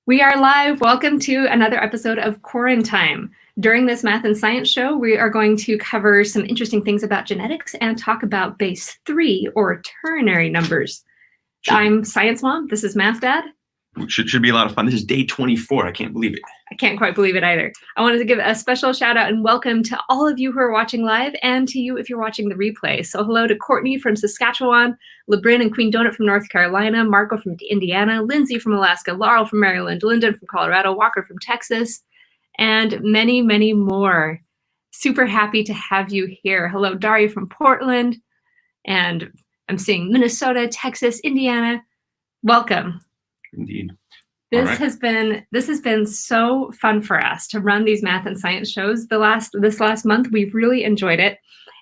We are live. Welcome to another episode of Quarantine. During this math and science show, we are going to cover some interesting things about genetics and talk about base 3 or ternary numbers. I'm Science Mom. This is Math Dad. Should be a lot of fun. This is day 24. I can't believe it. I can't quite believe it either. I wanted to give a special shout out and welcome to all of you who are watching live and to you if you're watching the replay. So hello to Courtney from Saskatchewan, LeBrin and Queen Donut from North Carolina, Marco from Indiana, Lindsay from Alaska, Laurel from Maryland, Lyndon from Colorado, Walker from Texas, and many, many more. Super happy to have you here. Hello, Daria from Portland, and I'm seeing Minnesota, Texas, Indiana. Welcome. Indeed. This has been so fun for us to run these math and science shows. This last month, we've really enjoyed it.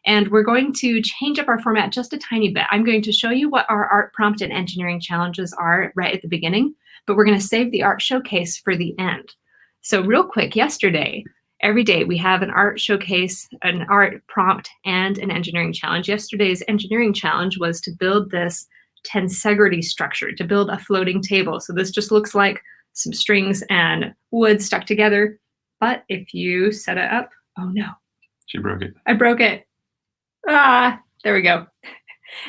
And we're going to change up our format just a tiny bit. I'm going to show you what our art prompt and engineering challenges are right at the beginning, but we're going to save the art showcase for the end. So real quick, every day we have an art showcase, an art prompt, and an engineering challenge. Yesterday's engineering challenge was to build this tensegrity structure, to build a floating table. So this just looks like some strings and wood stuck together. But if you set it up, oh no. She broke it. I broke it. There we go.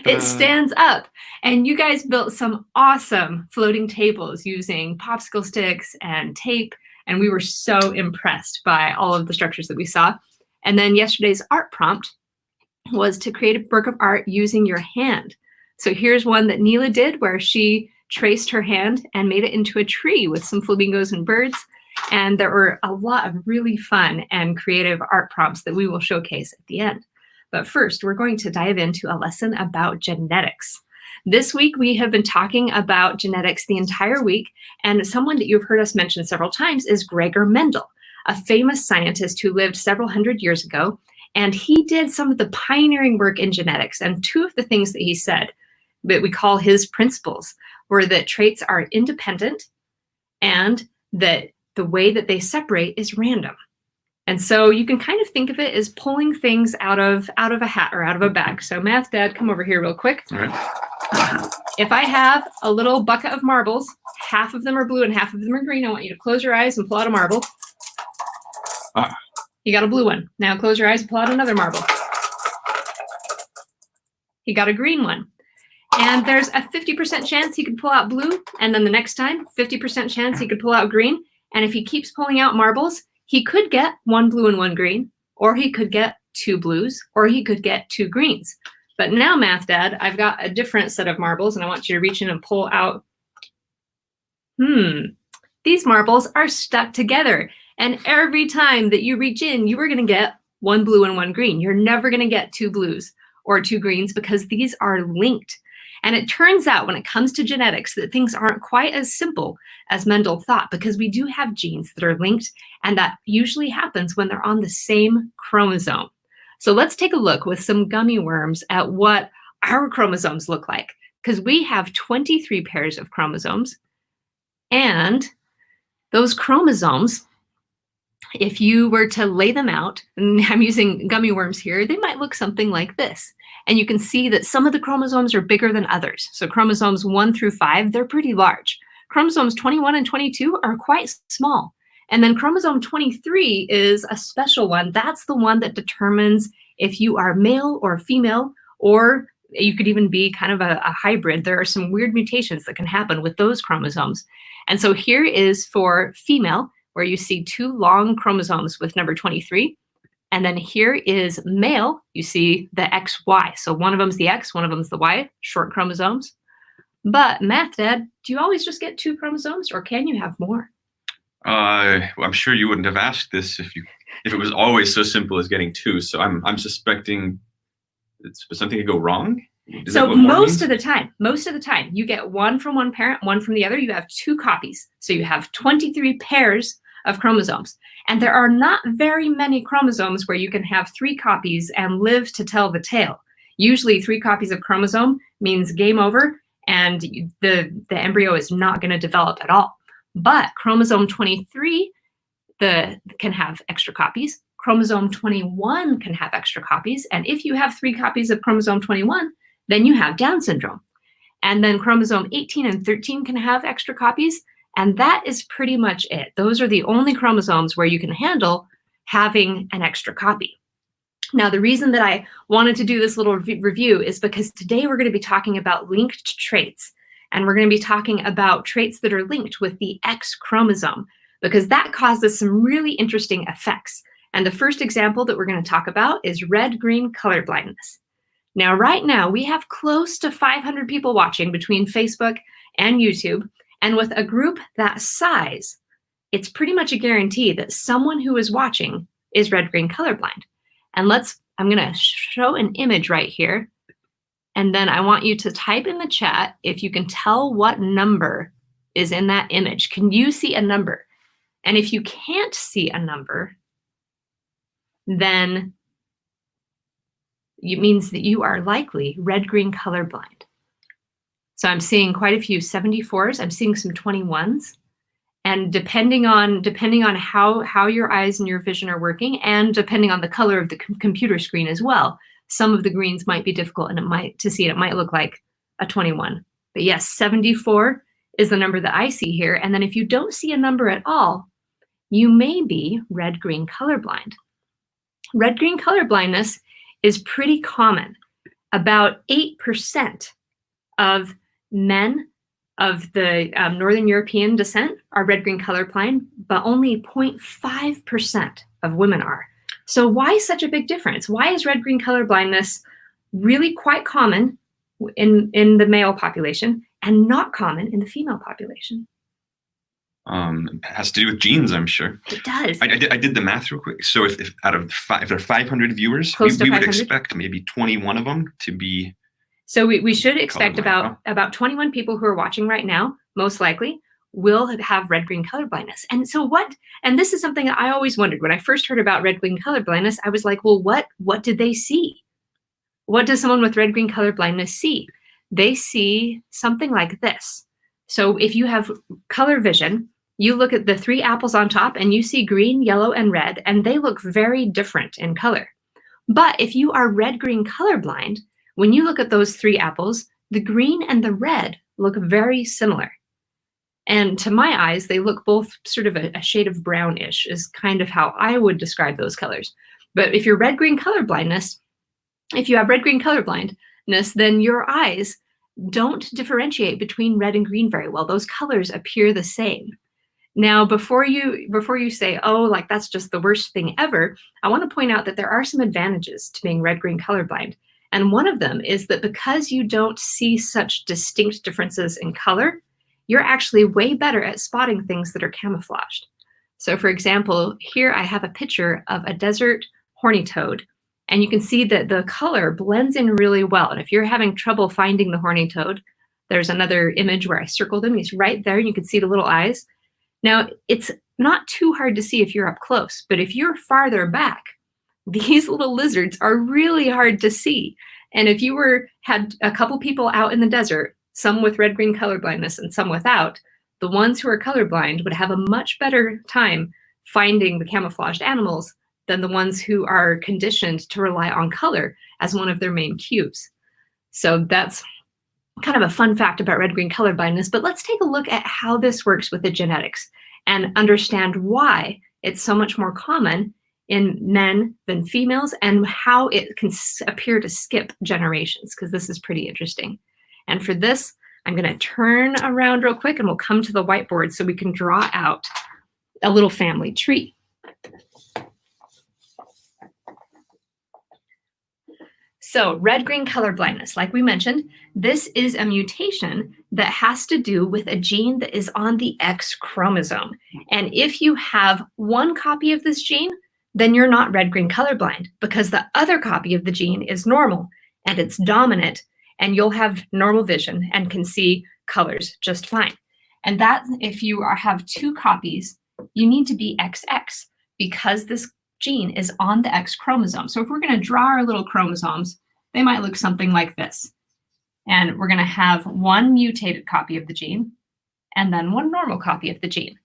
It stands up. And you guys built some awesome floating tables using popsicle sticks and tape. And we were so impressed by all of the structures that we saw. And then yesterday's art prompt was to create a work of art using your hand. So here's one that Neela did where she traced her hand and made it into a tree with some flamingos and birds. And there were a lot of really fun and creative art prompts that we will showcase at the end. But first, we're going to dive into a lesson about genetics. This week, we have been talking about genetics the entire week, and someone that you've heard us mention several times is Gregor Mendel, a famous scientist who lived several hundred years ago, and he did some of the pioneering work in genetics. And two of the things that he said that we call his principles were that traits are independent and that the way that they separate is random. And so you can kind of think of it as pulling things out of a hat or out of a bag. So Math Dad, come over here real quick. All right. If I have a little bucket of marbles, half of them are blue and half of them are green, I want you to close your eyes and pull out a marble. You got a blue one. Now close your eyes and pull out another marble. You got a green one. And there's a 50% chance he could pull out blue, and then the next time, 50% chance he could pull out green. And if he keeps pulling out marbles, he could get one blue and one green, or he could get two blues, or he could get two greens. But now, Math Dad, I've got a different set of marbles, and I want you to reach in and pull out. These marbles are stuck together. And every time that you reach in, you are going to get one blue and one green. You're never going to get two blues or two greens because these are linked. And it turns out when it comes to genetics that things aren't quite as simple as Mendel thought, because we do have genes that are linked, and that usually happens when they're on the same chromosome. So let's take a look with some gummy worms at what our chromosomes look like, because we have 23 pairs of chromosomes, and those chromosomes, if you were to lay them out, and I'm using gummy worms here, they might look something like this. And you can see that some of the chromosomes are bigger than others. So chromosomes 1 through 5, they're pretty large. Chromosomes 21 and 22 are quite small. And then chromosome 23 is a special one. That's the one that determines if you are male or female, or you could even be kind of a hybrid. There are some weird mutations that can happen with those chromosomes. And so here is for female, where you see two long chromosomes with number 23. And then here is male, you see the XY. So one of them's the X, one of them's the Y, short chromosomes. But Math Dad, do you always just get two chromosomes, or can you have more? I'm sure you wouldn't have asked this if it was always so simple as getting two. So I'm suspecting something could go wrong. So most of the time, you get one from one parent, one from the other. You have two copies. So you have 23 pairs of chromosomes. And there are not very many chromosomes where you can have 3 copies and live to tell the tale. Usually 3 copies of chromosome means game over, and the embryo is not going to develop at all. But chromosome 23 can have extra copies. Chromosome 21 can have extra copies. And if you have 3 copies of chromosome 21, then you have Down syndrome. And then chromosome 18 and 13 can have extra copies. And that is pretty much it. Those are the only chromosomes where you can handle having an extra copy. Now, the reason that I wanted to do this little review is because today we're going to be talking about linked traits. And we're going to be talking about traits that are linked with the X chromosome, because that causes some really interesting effects. And the first example that we're going to talk about is red-green color blindness. Now, right now, we have close to 500 people watching between Facebook and YouTube. And with a group that size, it's pretty much a guarantee that someone who is watching is red-green colorblind. And I'm going to show an image right here. And then I want you to type in the chat if you can tell what number is in that image. Can you see a number? And if you can't see a number, then it means that you are likely red-green colorblind. So I'm seeing quite a few 74s. I'm seeing some 21s. And depending on how your eyes and your vision are working, and depending on the color of the computer screen as well, some of the greens might be difficult, and it might look like a 21. But yes, 74 is the number that I see here. And then if you don't see a number at all, you may be red-green colorblind. Red-green colorblindness is pretty common. About 8% of men of the Northern European descent are red-green colorblind, but only 0.5% of women are. So why such a big difference? Why is red-green colorblindness really quite common in the male population and not common in the female population? It has to do with genes, I'm sure. It does. I did the math real quick. So if there are 500 viewers, Close to we would 500? expect maybe 21 of them to be. So we should expect colorblind, about 21 people who are watching right now, most likely, will have red-green colorblindness. And so and this is something that I always wondered. When I first heard about red-green colorblindness, I was like, well, what did they see? What does someone with red-green colorblindness see? They see something like this. So if you have color vision, you look at the 3 apples on top and you see green, yellow, and red, and they look very different in color. But if you are red-green colorblind, when you look at those 3 apples, the green and the red look very similar. And to my eyes, they look both sort of a shade of brownish is kind of how I would describe those colors. But if you have red-green colorblindness, then your eyes don't differentiate between red and green very well. Those colors appear the same. Now, before you say, oh, like that's just the worst thing ever, I want to point out that there are some advantages to being red-green colorblind. And one of them is that because you don't see such distinct differences in color, you're actually way better at spotting things that are camouflaged. So for example, here I have a picture of a desert horny toad, and you can see that the color blends in really well. And if you're having trouble finding the horny toad, there's another image where I circled him. He's right there. You can see the little eyes. Now, it's not too hard to see if you're up close, but if you're farther back, these little lizards are really hard to see. And if you had a couple people out in the desert, some with red-green colorblindness and some without, the ones who are colorblind would have a much better time finding the camouflaged animals than the ones who are conditioned to rely on color as one of their main cues. So that's kind of a fun fact about red-green colorblindness, but let's take a look at how this works with the genetics and understand why it's so much more common in men than females and how it can appear to skip generations, because this is pretty interesting. And for this, I'm going to turn around real quick and we'll come to the whiteboard so we can draw out a little family tree. So red-green colorblindness, like we mentioned, this is a mutation that has to do with a gene that is on the X chromosome. And if you have one copy of this gene, then you're not red-green colorblind because the other copy of the gene is normal and it's dominant, and you'll have normal vision and can see colors just fine. And that if you have 2 copies, you need to be XX because this gene is on the X chromosome. So if we're going to draw our little chromosomes, they might look something like this. And we're going to have one mutated copy of the gene and then one normal copy of the gene.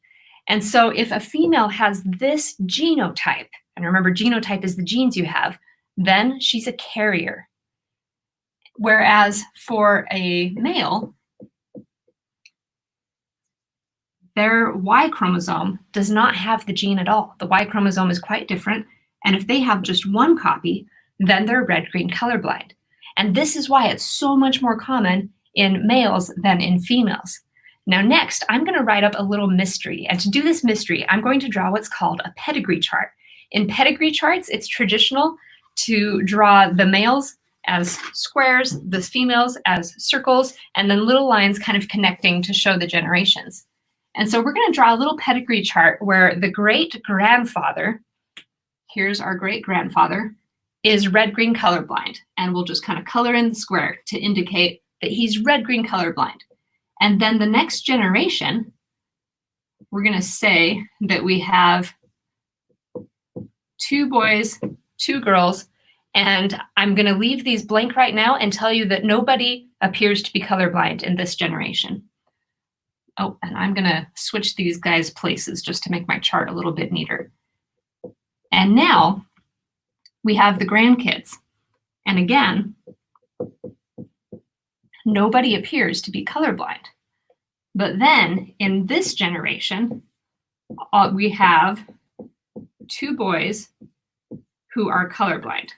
And so if a female has this genotype, and remember genotype is the genes you have, then she's a carrier. Whereas for a male, their Y chromosome does not have the gene at all. The Y chromosome is quite different. And if they have just one copy, then they're red-green colorblind. And this is why it's so much more common in males than in females. Now next, I'm going to write up a little mystery. And to do this mystery, I'm going to draw what's called a pedigree chart. In pedigree charts, it's traditional to draw the males as squares, the females as circles, and then little lines kind of connecting to show the generations. And so we're going to draw a little pedigree chart where the great-grandfather, here's our great-grandfather, is red-green colorblind. And we'll just kind of color in the square to indicate that he's red-green colorblind. And then the next generation, we're going to say that we have 2 boys, 2 girls, and I'm going to leave these blank right now and tell you that nobody appears to be colorblind in this generation. Oh, and I'm going to switch these guys' places just to make my chart a little bit neater. And now we have the grandkids. And again, nobody appears to be colorblind. But then in this generation, we have 2 boys who are colorblind.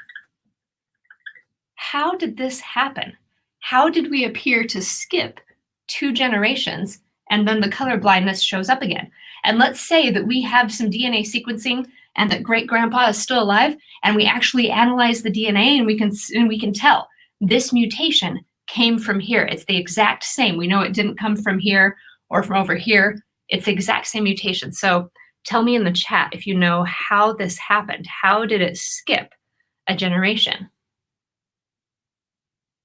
How did this happen? How did we appear to skip 2 generations and then the color blindness shows up again? And let's say that we have some DNA sequencing and that great-grandpa is still alive, and we actually analyze the DNA and we can tell this mutation came from here. It's the exact same. We know it didn't come from here or from over here. It's the exact same mutation. So tell me in the chat if you know how this happened. How did it skip a generation?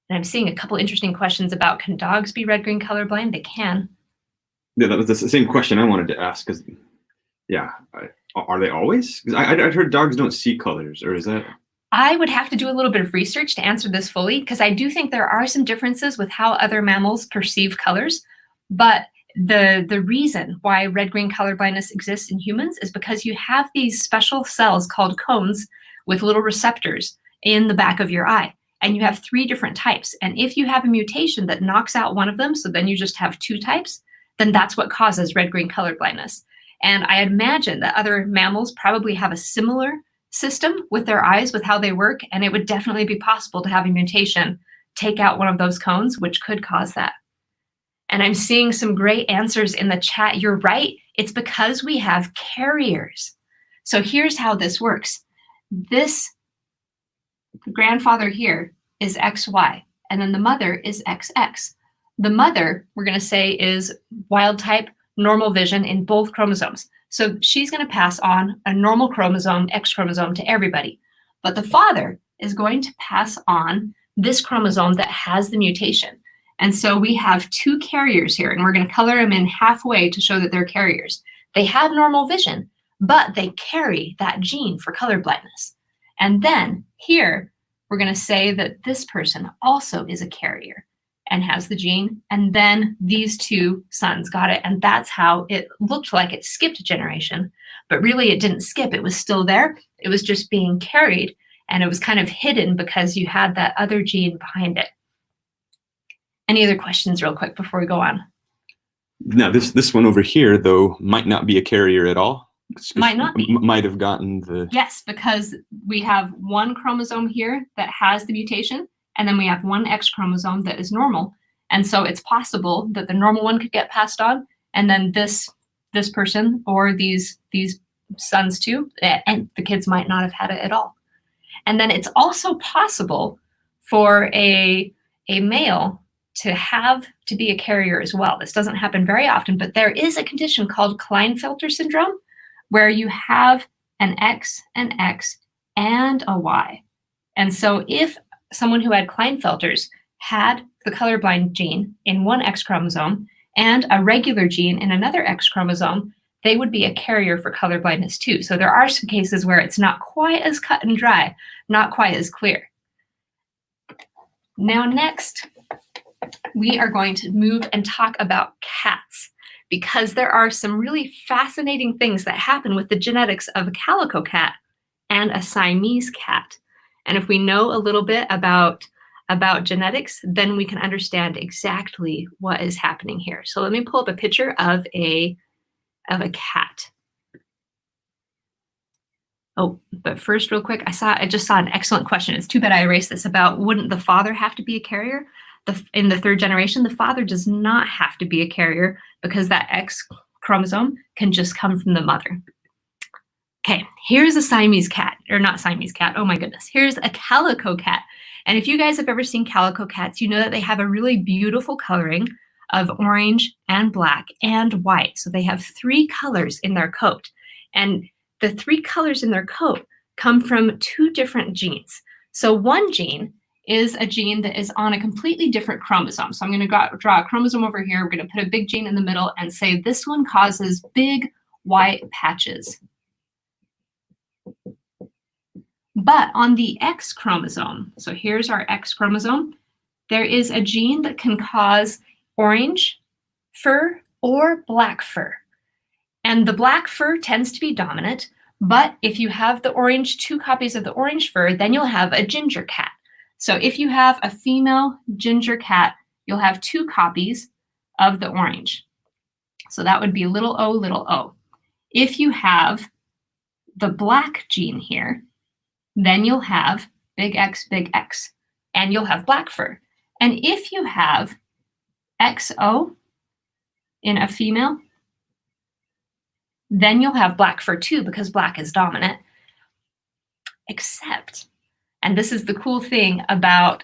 And I'm seeing a couple interesting questions about, can dogs be red-green colorblind? They can. Yeah, that was the same question I wanted to ask. Because, yeah, are they always? Because I'd heard dogs don't see colors, or is that? I would have to do a little bit of research to answer this fully, because I do think there are some differences with how other mammals perceive colors. But the reason why red-green colorblindness exists in humans is because you have these special cells called cones with little receptors in the back of your eye. And you have 3 different types. And if you have a mutation that knocks out one of them, so then you just have 2 types, then that's what causes red-green colorblindness. And I imagine that other mammals probably have a similar system with their eyes, with how they work, and it would definitely be possible to have a mutation take out one of those cones, which could cause that. And I'm seeing some great answers in the chat. You're right. It's because we have carriers. So here's how this works. This grandfather here is XY, and then the mother is XX. The mother, we're going to say, is wild type, normal vision in both chromosomes. So she's going to pass on a normal chromosome, X chromosome, to everybody. But the father is going to pass on this chromosome that has the mutation. And so we have 2 carriers here, and we're going to color them in halfway to show that they're carriers. They have normal vision, but they carry that gene for color blindness. And then here, we're going to say that this person also is a carrier and has the gene, and then these 2 sons got it, and that's how it looked like it skipped a generation. But really, it didn't skip. It was still there. It was just being carried, and it was kind of hidden because you had that other gene behind it. Any other questions real quick before we go on? Now, this one over here, though, might not be a carrier at all. Might not be. Might have gotten the... Yes, because we have 1 chromosome here that has the mutation, and then we have 1 X chromosome that is normal. And so it's possible that the normal one could get passed on, and then this person or these sons too, and the kids might not have had it at all. And then it's also possible for a male to be a carrier as well. This doesn't happen very often, but there is a condition called Klinefelter syndrome, where you have an X, an X, and a Y. And so if someone who had Klinefelters had the colorblind gene in 1 X chromosome and a regular gene in another X chromosome, they would be a carrier for colorblindness too. So there are some cases where it's not quite as cut and dry, not quite as clear. Now next, we are going to move and talk about cats, because there are some really fascinating things that happen with the genetics of a calico cat and a Siamese cat. And if we know a little bit about genetics, then we can understand exactly what is happening here. So let me pull up a picture of a of a cat. Oh, but first, real quick, I just saw an excellent question. It's too bad I erased this about wouldn't the father have to be a carrier? In the third generation, the father does not have to be a carrier because that X chromosome can just come from the mother. Okay, here's a Siamese cat, or not Siamese cat, oh my goodness. Here's a calico cat. And if you guys have ever seen calico cats, you know that they have a really beautiful coloring of orange and black and white. So they have 3 colors in their coat. And the 3 colors in their coat come from 2 different genes. So one gene is a gene that is on a completely different chromosome. So I'm going to draw a chromosome over here. We're going to put a big gene in the middle and say this one causes big white patches. But on the X chromosome, so here's our X chromosome, there is a gene that can cause orange fur or black fur. And the black fur tends to be dominant, but if you have the orange, 2 copies of the orange fur, then you'll have a ginger cat. So if you have a female ginger cat, you'll have 2 copies of the orange. So that would be little o, little o. If you have the black gene here, then you'll have big X, and you'll have black fur. And if you have XO in a female, then you'll have black fur too because black is dominant. Except, and this is the cool thing about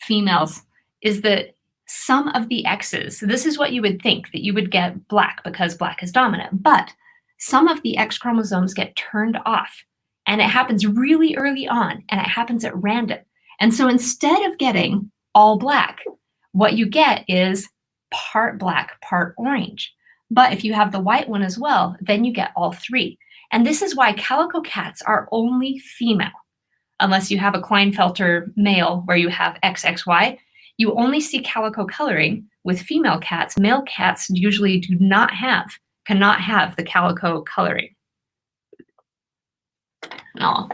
females, is that some of the X's, so this is what you would think, that you would get black because black is dominant, but some of the X chromosomes get turned off. And it happens really early on, and it happens at random. And so instead of getting all black, what you get is part black, part orange. But if you have the white one as well, then you get all 3. And this is why calico cats are only female. Unless you have a Klinefelter male where you have XXY, you only see calico coloring with female cats. Male cats usually cannot have the calico coloring. No.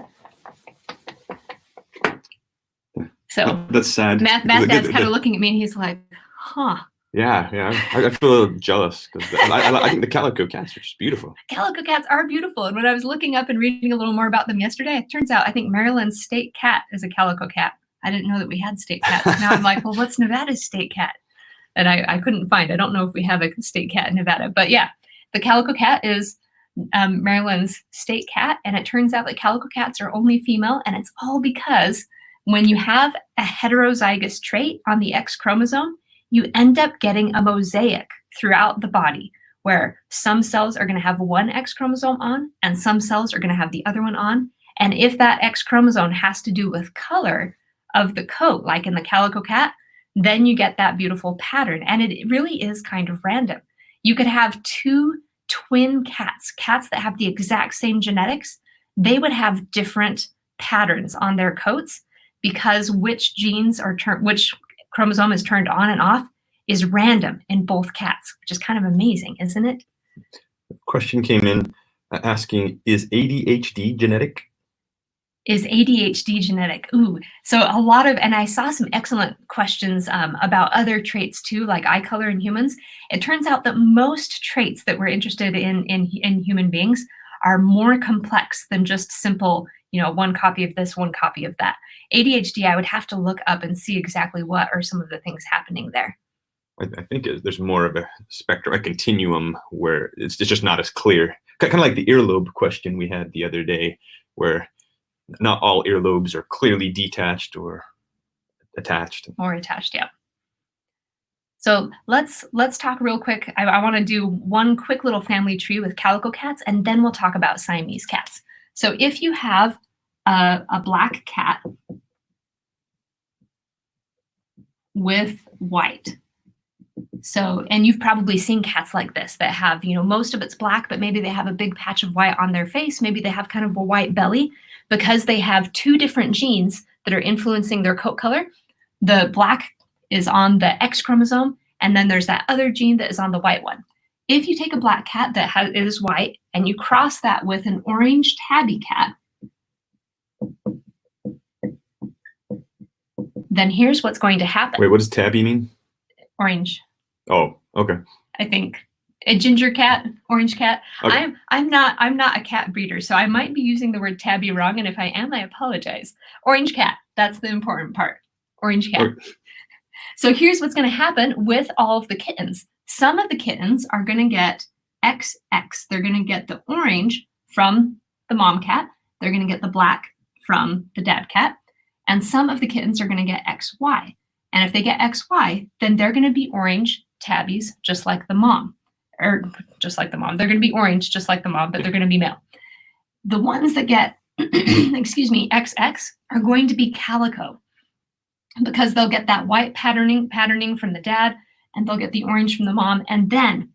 So that's sad. Math Dad's kind of looking at me and he's like, huh. Yeah. I feel a little jealous because I think the calico cats are just beautiful. Calico cats are beautiful. And when I was looking up and reading a little more about them yesterday, it turns out I think Maryland's state cat is a calico cat. I didn't know that we had state cats. Now I'm like, well, what's Nevada's state cat? And I couldn't find. I don't know if we have a state cat in Nevada. But yeah, the calico cat is Maryland's state cat, and it turns out that calico cats are only female, and it's all because when you have a heterozygous trait on the X chromosome, you end up getting a mosaic throughout the body where some cells are going to have one X chromosome on and some cells are going to have the other one on. And if that X chromosome has to do with color of the coat, like in the calico cat, then you get that beautiful pattern. And it really is kind of random. You could have 2 twin cats that have the exact same genetics. They would have different patterns on their coats because which chromosome is turned on and off is random in both cats, which is kind of amazing, isn't it? Question came in asking, is ADHD genetic? Is ADHD genetic? Ooh, so a lot of, and I saw some excellent questions about other traits too, like eye color in humans. It turns out that most traits that we're interested in human beings are more complex than just simple, one copy of this, one copy of that. ADHD, I would have to look up and see exactly what are some of the things happening there. I think there's more of a spectrum, a continuum where it's just not as clear. Kind of like the earlobe question we had the other day, where not all earlobes are clearly detached or attached. Or attached, yeah. So let's talk real quick. I want to do one quick little family tree with calico cats, and then we'll talk about Siamese cats. So if you have a black cat with white, and you've probably seen cats like this that have, most of it's black, but maybe they have a big patch of white on their face. Maybe they have kind of a white belly because they have 2 different genes that are influencing their coat color. The black is on the X chromosome, and then there's that other gene that is on the white one. If you take a black cat that is white and you cross that with an orange tabby cat, then here's what's going to happen. Wait, what does tabby mean? Orange. Oh, okay. I think A ginger cat, orange cat. Okay. I'm not a cat breeder, so I might be using the word tabby wrong, and if I am, I apologize. Orange cat. That's the important part. Orange cat. Okay. So here's what's going to happen with all of the kittens. Some of the kittens are going to get XX. They're going to get the orange from the mom cat. They're going to get the black from the dad cat. And some of the kittens are going to get XY. And if they get XY, then they're going to be orange tabbies, just like the mom. Or just like the mom. They're going to be orange, just like the mom, but they're going to be male. The ones that get, excuse me, XX are going to be calico, because they'll get that white patterning from the dad, and they'll get the orange from the mom. And then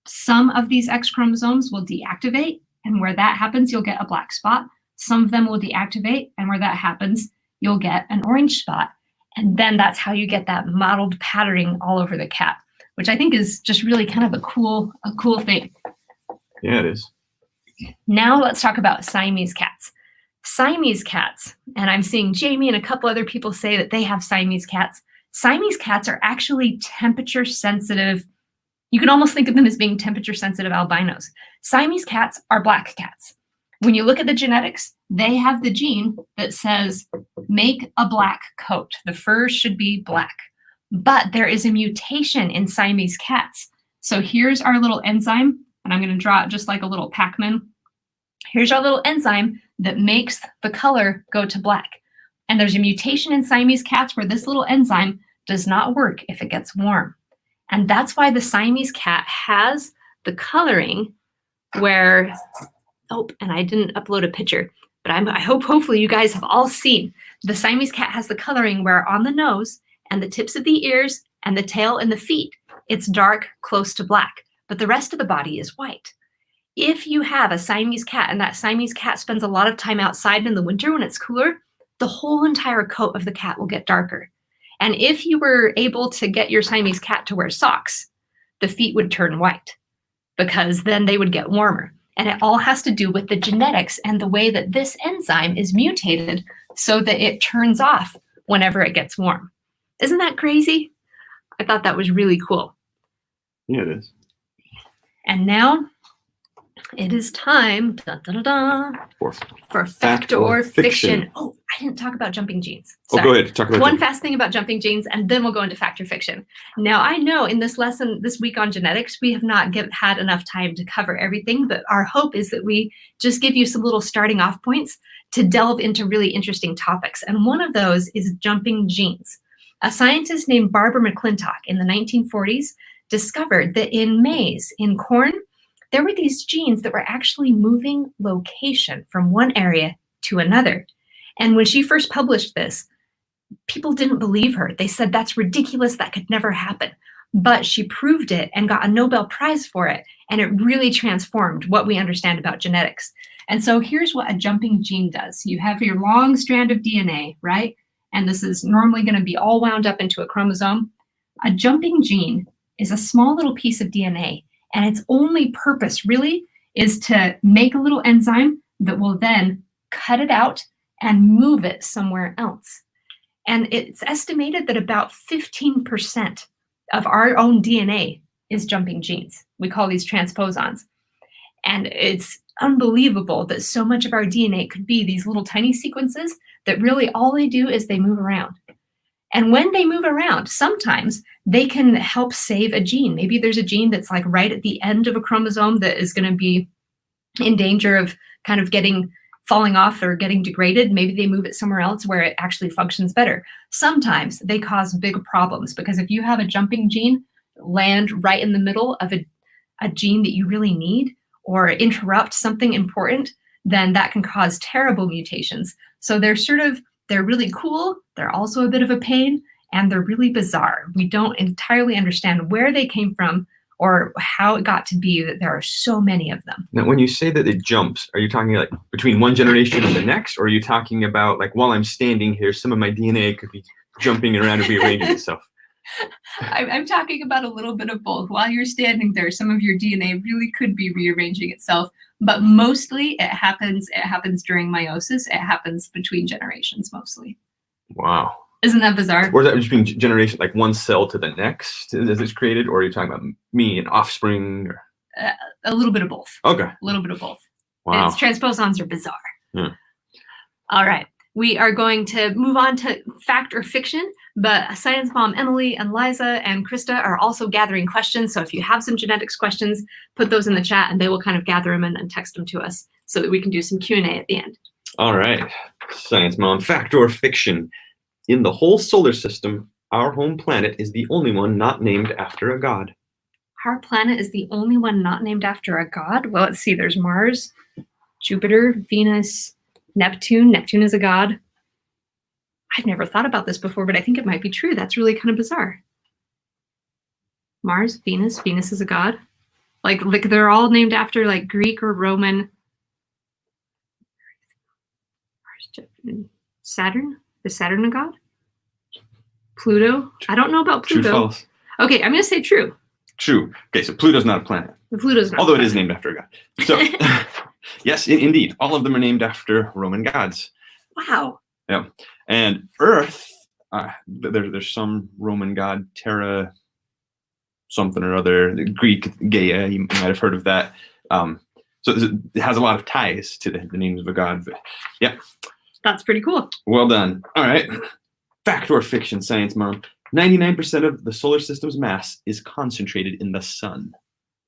some of these X chromosomes will deactivate, and where that happens, you'll get a black spot. Some of them will deactivate, and where that happens, you'll get an orange spot. And then that's how you get that mottled patterning all over the cat, which I think is just really kind of a cool thing. Yeah, it is. Now let's talk about Siamese cats. Siamese cats, and I'm seeing Jamie and a couple other people say that they have Siamese cats. Siamese cats are actually temperature sensitive. You can almost think of them as being temperature sensitive albinos. Siamese cats are black cats. When you look at the genetics, they have the gene that says make a black coat. The fur should be black. But there is a mutation in Siamese cats. So here's our little enzyme, and I'm going to draw it just like a little Pac-Man. Here's our little enzyme that makes the color go to black. And there's a mutation in Siamese cats where this little enzyme does not work if it gets warm. And that's why the Siamese cat has the coloring where, oh, and I didn't upload a picture, but hopefully you guys have all seen. The Siamese cat has the coloring where on the nose and the tips of the ears and the tail and the feet, it's dark, close to black, but the rest of the body is white. If you have a Siamese cat and that Siamese cat spends a lot of time outside in the winter when it's cooler, the whole entire coat of the cat will get darker. And if you were able to get your Siamese cat to wear socks, the feet would turn white because then they would get warmer. And it all has to do with the genetics and the way that this enzyme is mutated so that it turns off whenever it gets warm. Isn't that crazy? I thought that was really cool. Yeah, it is. And now it is time for fact or fiction. Oh, I didn't talk about jumping genes. Sorry. Oh, go ahead. Talk about one fast thing about jumping genes, and then we'll go into fact or fiction. Now, I know in this lesson this week on genetics, we have not had enough time to cover everything, but our hope is that we just give you some little starting off points to delve into really interesting topics. And one of those is jumping genes. A scientist named Barbara McClintock in the 1940s discovered that in maize, in corn, there were these genes that were actually moving location from one area to another. And when she first published this, people didn't believe her. They said, that's ridiculous, that could never happen. But she proved it and got a Nobel Prize for it. And it really transformed what we understand about genetics. And so here's what a jumping gene does. You have your long strand of DNA, right? And this is normally going to be all wound up into a chromosome. A jumping gene is a small little piece of DNA. And its only purpose really is to make a little enzyme that will then cut it out and move it somewhere else. And it's estimated that about 15% of our own DNA is jumping genes. We call these transposons. And it's unbelievable that so much of our DNA could be these little tiny sequences that really all they do is they move around. And when they move around, sometimes they can help save a gene. Maybe there's a gene that's like right at the end of a chromosome that is going to be in danger of kind of falling off or getting degraded. Maybe they move it somewhere else where it actually functions better. Sometimes they cause big problems because if you have a jumping gene land right in the middle of a gene that you really need or interrupt something important, then that can cause terrible mutations. So they're really cool, they're also a bit of a pain, and they're really bizarre. We don't entirely understand where they came from or how it got to be that there are so many of them. Now, when you say that it jumps, are you talking like between one generation and the next, or are you talking about like while I'm standing here, some of my DNA could be jumping around and rearranging itself? I'm talking about a little bit of both. While you're standing there, some of your DNA really could be rearranging itself, but mostly it happens during meiosis. It happens between generations mostly. Wow. Isn't that bizarre? Or is that between generation, like one cell to the next as it's created? Or are you talking about me and offspring? Or? A little bit of both. Okay. A little bit of both. Wow. Its transposons are bizarre. Yeah. All right. We are going to move on to fact or fiction, but Science Mom Emily and Liza and Krista are also gathering questions. So if you have some genetics questions, put those in the chat and they will kind of gather them and then text them to us so that we can do some Q&A at the end. All right. Science Mom, fact or fiction? In the whole solar system, our home planet is the only one not named after a god. Our planet is the only one not named after a god? Well, let's see. There's Mars, Jupiter, Venus, Neptune. Neptune is a god. I've never thought about this before, but I think it might be true. That's really kind of bizarre. Mars, Venus. Venus is a god. Like they're all named after like Greek or Roman. Saturn? Is Saturn a god? Pluto? I don't know about Pluto. True, false? Okay, I'm going to say true. True. Okay, so Pluto's not a planet. Pluto's not. Although it is named after a god. So, yes, indeed, all of them are named after Roman gods. Wow. Yeah, and Earth, there's some Roman god, Terra, something or other, Greek Gaia. You might have heard of that. So it has a lot of ties to the names of a god. But yeah. That's pretty cool. Well done. All right. Fact or fiction, Science Mom? 99% of the solar system's mass is concentrated in the sun.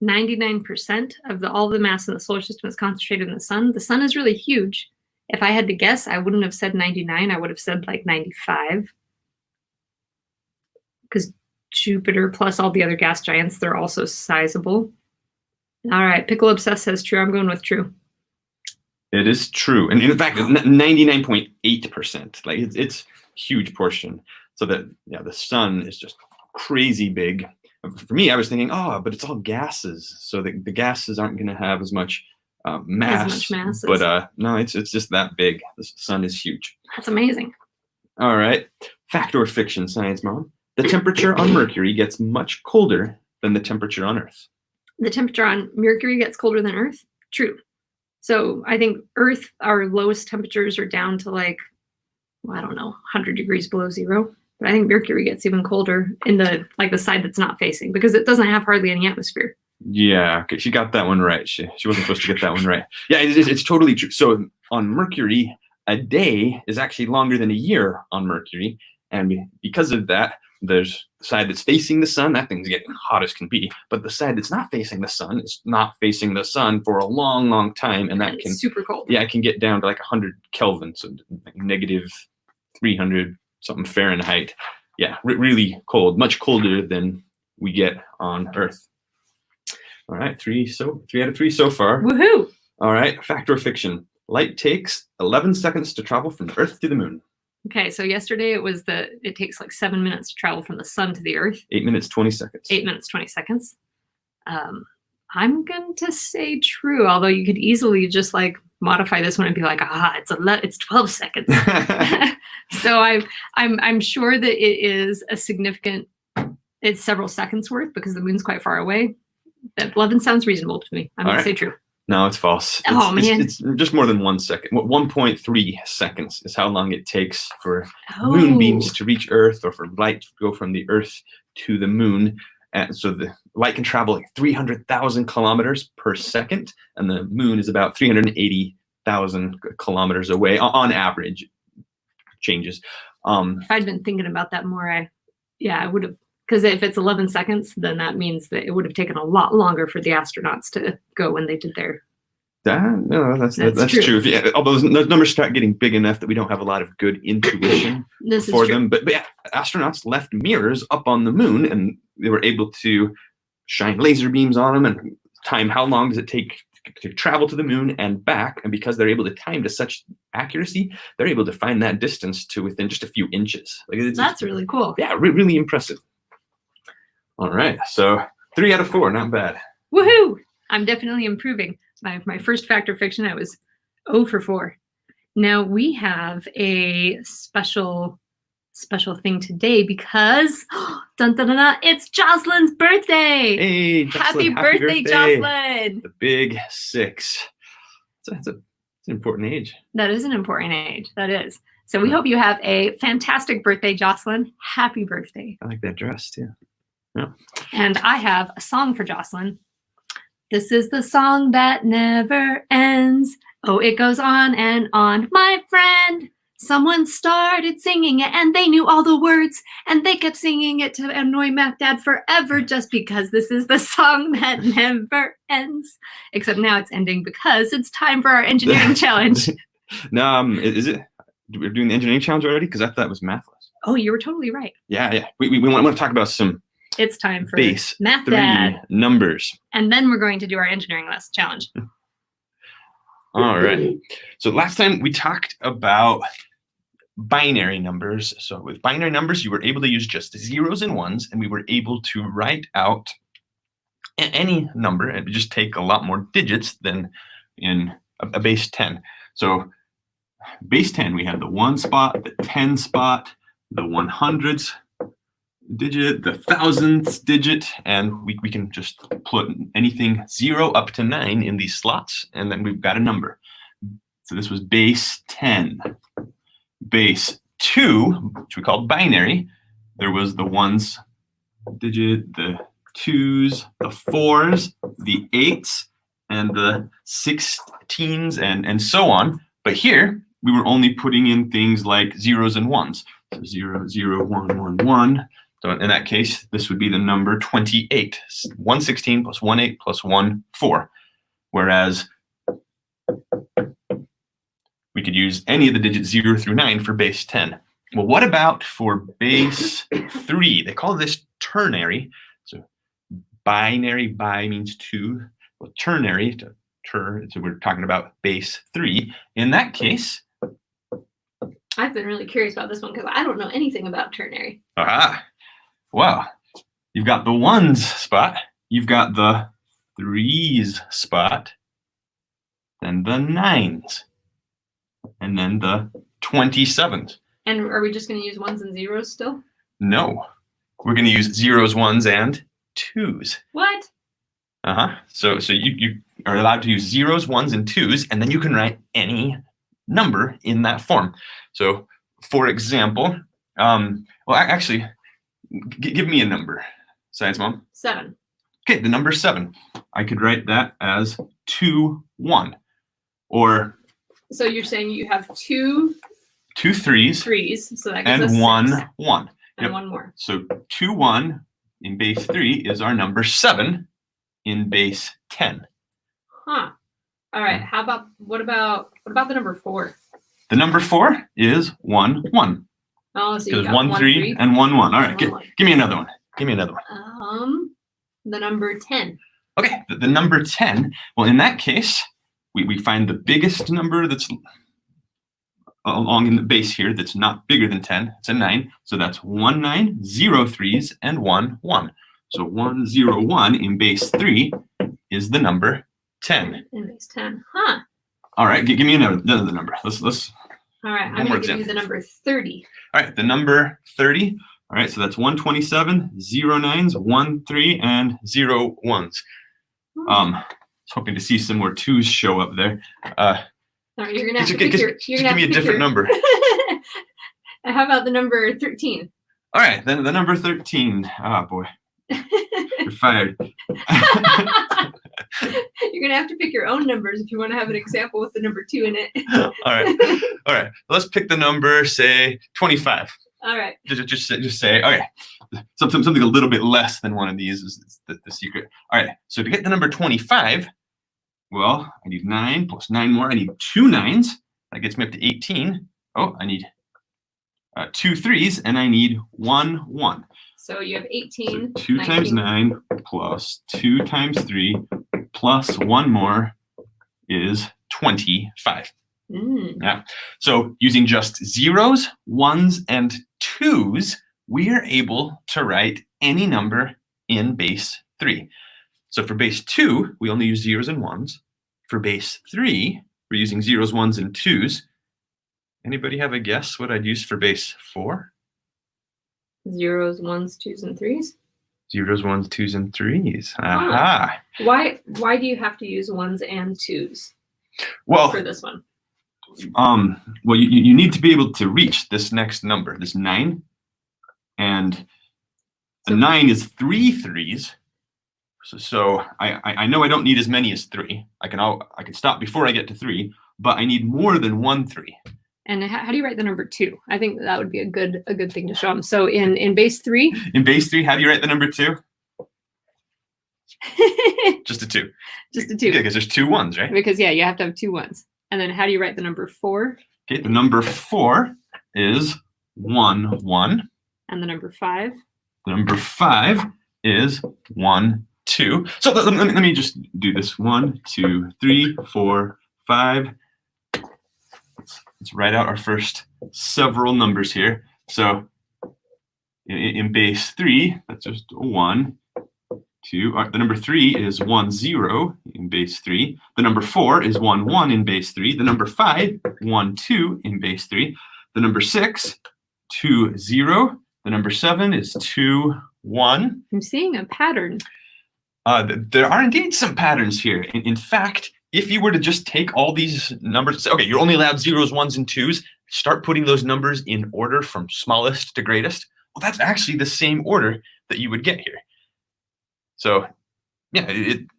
99% of all the mass in the solar system is concentrated in the sun. The sun is really huge. If I had to guess, I wouldn't have said 99. I would have said like 95. Because Jupiter plus all the other gas giants, they're also sizable. All right. Pickle Obsessed says true. I'm going with true. It is true. And in fact, 99.8%. Like it's huge portion. So that, yeah, the sun is just crazy big. For me, I was thinking, but it's all gases. So the gases aren't going to have as much mass. But no, it's just that big. The sun is huge. That's amazing. All right. Fact or fiction, Science Mom? The temperature on Mercury gets much colder than the temperature on Earth. The temperature on Mercury gets colder than Earth? True. So I think Earth, our lowest temperatures are down to like, I don't know, 100 degrees below zero. But I think Mercury gets even colder in the side that's not facing because it doesn't have hardly any atmosphere. Yeah, she got that one right. She wasn't supposed to get that one right. Yeah, it's totally true. So on Mercury, a day is actually longer than a year on Mercury. And because of that, there's the side that's facing the sun. That thing's getting hot as can be. But the side that's not facing the sun is not facing the sun for a long, long time. And that can super cold. Yeah, it can get down to like 100 Kelvin, so like negative 300 something Fahrenheit. Yeah, really cold, much colder than we get on Earth. All right, 3 out of 3 so far. Woohoo! All right, fact or fiction? Light takes 11 seconds to travel from the Earth to the moon. Okay, so yesterday it takes like 7 minutes to travel from the sun to the Earth. 8 minutes, 20 seconds. 8 minutes, 20 seconds. I'm going to say true, although you could easily just like modify this one and be like, it's 12 seconds. So I'm sure that it is it's several seconds worth because the moon's quite far away. That 11 sounds reasonable to me. I'm going to say true. No, it's false. It's just more than 1 second. 1.3 seconds is how long it takes for moonbeams to reach Earth or for light to go from the Earth to the moon. And so the light can travel like 300,000 kilometers per second, and the moon is about 380,000 kilometers away on average. Changes. If I'd been thinking about that more, I would have. Because if it's 11 seconds, then that means that it would have taken a lot longer for the astronauts to go when they did their. No, that's true. Although those numbers start getting big enough that we don't have a lot of good intuition for them. But yeah, astronauts left mirrors up on the moon, and they were able to shine laser beams on them and time how long does it take to travel to the moon and back. And because they're able to time to such accuracy, they're able to find that distance to within just a few inches. That's really cool. Yeah, really impressive. All right, so 3 out of 4, not bad. Woohoo! I'm definitely improving. My first fact or fiction, I was 0 for 4. Now we have a special thing today because it's Jocelyn's birthday. Hey, Jocelyn, happy birthday, Jocelyn! The big 6. It's an important age. That is an important age. That is. So we hope you have a fantastic birthday, Jocelyn. Happy birthday. I like that dress too. Yeah. And I have a song for Jocelyn. This is the song that never ends. Oh, it goes on and on, my friend. Someone started singing it and they knew all the words and they kept singing it to annoy Math Dad forever just because this is the song that never ends. Except now it's ending because it's time for our engineering challenge. No, is it? We're doing the engineering challenge already? Because I thought it was mathless. Oh, you were totally right. Yeah. We want to talk about some It's time for base Math 3 Dad. numbers. And then we're going to do our engineering list challenge. All right. So last time we talked about binary numbers. So with binary numbers, you were able to use just zeros and ones, and we were able to write out any number and just take a lot more digits than in a base 10. So base 10, we had the 1 spot, the 10 spot, the 100th digit, the thousandths digit, and we can just put anything 0 up to 9 in these slots, and then we've got a number. So this was base 10. Base 2, which we called binary, there was the 1s digit, the 2s, the 4s, the 8s, and the 16s, and so on. But here, we were only putting in things like zeros and ones. So 0, 0, 1, 1, 1. So in that case, this would be the number 28. 116 plus 18 plus 14. Whereas we could use any of the digits 0 through 9 for base 10. Well, what about for base 3? They call this ternary. So binary, bi means 2. Well, ternary, so we're talking about base 3. In that case, I've been really curious about this one because I don't know anything about ternary. Well, you've got the 1s spot, you've got the 3s spot, then the 9s, and then the 27s. And are we just going to use ones and zeros still? No, we're going to use zeros, ones, and 2s. What? So you are allowed to use zeros, ones, and 2s, and then you can write any number in that form. So, for example, actually, give me a number. Science Mom. 7. Okay, the number 7. I could write that as 2, 1. Or So you're saying you have 2 3s, so that gives us and 1, 6. 1. And Yep. one more. So 2, 1 in base 3 is our number 7 in base 10. Huh. All right. What about the number 4? The number 4 is 1, 1. Oh, so you Because got 1, 3, and 1, 1. All right, give me another one. Give me another one. The number 10. Okay, the number 10. Well, in that case, we find the biggest number that's along in the base here that's not bigger than 10. It's a 9. So that's 1, 9, 0, 3s, and 1, 1. So 1, 0, 1 in base 3 is the number 10. In base 10. Huh. All right, give me another number. Let's. All right, One I'm more going to give you the number 30. All right, the number 30. All right, so that's 127, 0 9s, 1 3, and 0 1s. I was hoping to see some more 2s show up there. No, you're going to have to pick give me a different number. How about the number 13? All right, then the number 13. Ah, boy. You're fired. You're going to have to pick your own numbers if you want to have an example with the number 2 in it. All right. Let's pick the number, say 25. All right. Just say, okay, something a little bit less than one of these is the secret. All right, so to get the number 25, well, I need 9 plus 9 more. I need 2 9s. That gets me up to 18. Oh, I need 2 3s, and I need 1 1. So you have 18. So 2 19. times 9 plus 2 times 3 plus 1 more is 25. Yeah. So using just zeros, ones, and 2s, we are able to write any number in base 3. So for base 2, we only use zeros and ones. For base 3, we're using zeros, ones, and 2s. Anybody have a guess what I'd use for base 4? Zeros, ones, 2s, and 3s. Zeros, ones, 2s, and 3s. Aha. Why do you have to use ones and 2s Well, for this one? Well, you need to be able to reach this next number, this 9. And a 9 is 3 threes. So I know I don't need as many as 3. I can stop before I get to 3, but I need more than 1 3. And how do you write the number 2? I think that would be a good thing to show them. So in base 3. In base 3, how do you write the number 2? Just a 2. Just a 2. Yeah, because there's 2 1s, right? Because yeah, you have to have 2 1s. And then how do you write the number 4? Okay, the number 4 is 1 1. And the number 5? The number 5 is 1 2. So let me just do this. 1 2 3 4 5. Let's write out our first several numbers here. So in base 3, that's just 1 2. The number 3 is 1 0 in base 3. The number 4 is 1 1 in base 3. The number 5 1 2 in base 3. The number 6 2 0. The number 7 is 2 1. I'm seeing a pattern. There are indeed some patterns here. In fact, if you were to just take all these numbers and say, okay, you're only allowed 0s, 1s, and 2s, start putting those numbers in order from smallest to greatest, well, that's actually the same order that you would get here. So yeah,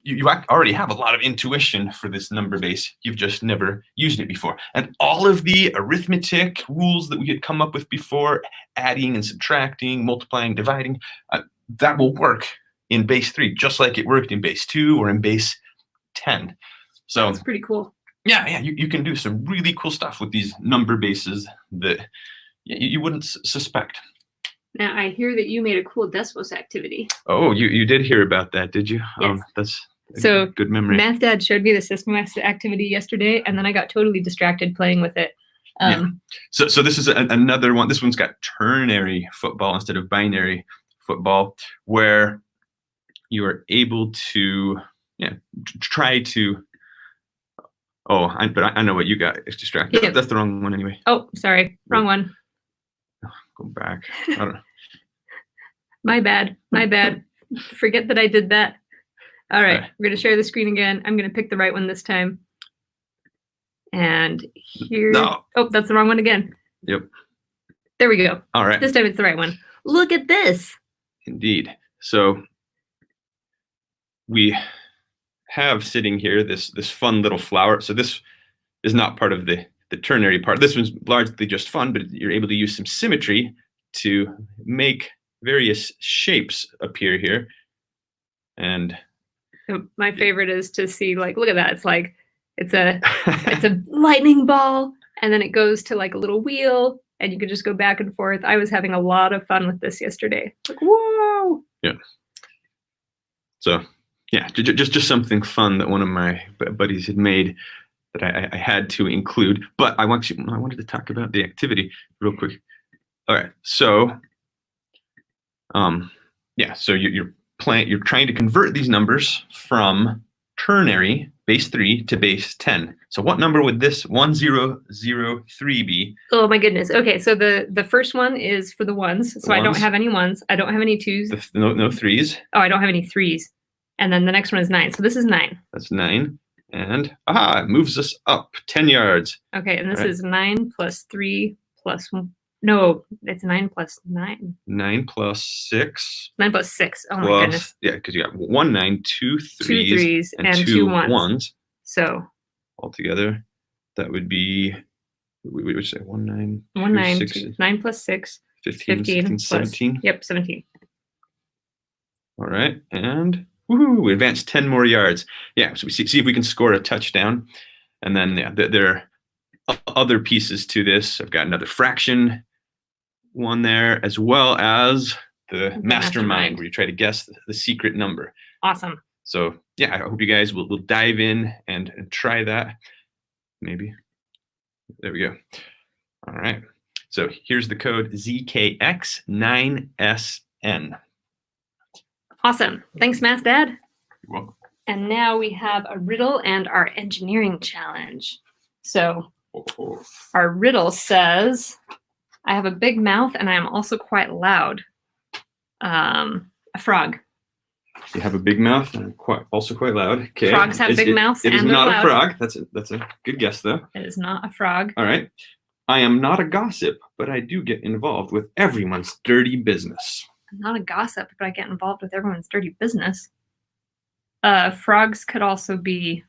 you already have a lot of intuition for this number base. You've just never used it before. And all of the arithmetic rules that we had come up with before, adding and subtracting, multiplying, dividing, that will work in base 3, just like it worked in base 2 or in base 10. So that's pretty cool. Yeah, you can do some really cool stuff with these number bases that you wouldn't suspect. Now, I hear that you made a cool Desmos activity. Oh, you did hear about that, did you? Yes. That's so good memory. Math Dad showed me the Systemax activity yesterday, and then I got totally distracted playing with it. So this is another one. This one's got ternary football instead of binary football, where you are able to try to. Oh, but I know what you got. It's distracted. Yeah. That's the wrong one anyway. Oh, sorry, wrong one. Go back. I don't know. My bad. Forget that I did that. All right, Okay. we're going to share the screen again. I'm going to pick the right one this time. And here. No. Oh, that's the wrong one again. Yep. There we go. All right. This time it's the right one. Look at this. Indeed. So we have sitting here this fun little flower. So this is not part of the ternary part. This one's largely just fun, but you're able to use some symmetry to make various shapes appear here. And my favorite is to see, like, look at that. It's like it's a lightning ball, and then it goes to like a little wheel, and you could just go back and forth. I was having a lot of fun with this yesterday. Like, whoa. Yeah. So yeah, just something fun that one of my buddies had made that I had to include. But I wanted to talk about the activity real quick. All right, so so you're trying to convert these numbers from ternary base 3 to base 10. So what number would this 1003 be? Oh my goodness. Okay, so the first one is for the ones. So I don't have any ones. I don't have any twos. No threes. Oh, I don't have any threes. And then the next one is 9. So this is 9. That's 9. And it moves us up 10 yards. Okay, and this is 9 plus 3 plus 1. No, it's 9 plus 9. 9 plus 6. 9 plus 6. Oh my goodness. Yeah, because you got 1 9, 2 threes, 2 threes and 2 2 ones. ones. So altogether, that would be, we would say 1 9. 1 9, 9 plus 6. 15 plus, 17. Yep, 17. All right, and woohoo, we advanced 10 more yards. Yeah, so we see if we can score a touchdown. And then there are other pieces to this. I've got another fraction one there, as well as the mastermind, where you try to guess the secret number. Awesome. So yeah, I hope you guys will dive in and try that. Maybe. There we go. All right. So here's the code ZKX9SN. Awesome. Thanks, Math Dad. You're welcome. And now we have a riddle and our engineering challenge. So our riddle says, I have a big mouth and I am also quite loud. A frog. You have a big mouth and also quite loud. Okay. Frogs have big mouths It is and they're not loud. a frog. That's a good guess though. It is not a frog. All right. I am not a gossip, but I do get involved with everyone's dirty business. I'm not a gossip, but I get involved with everyone's dirty business. Frogs could also be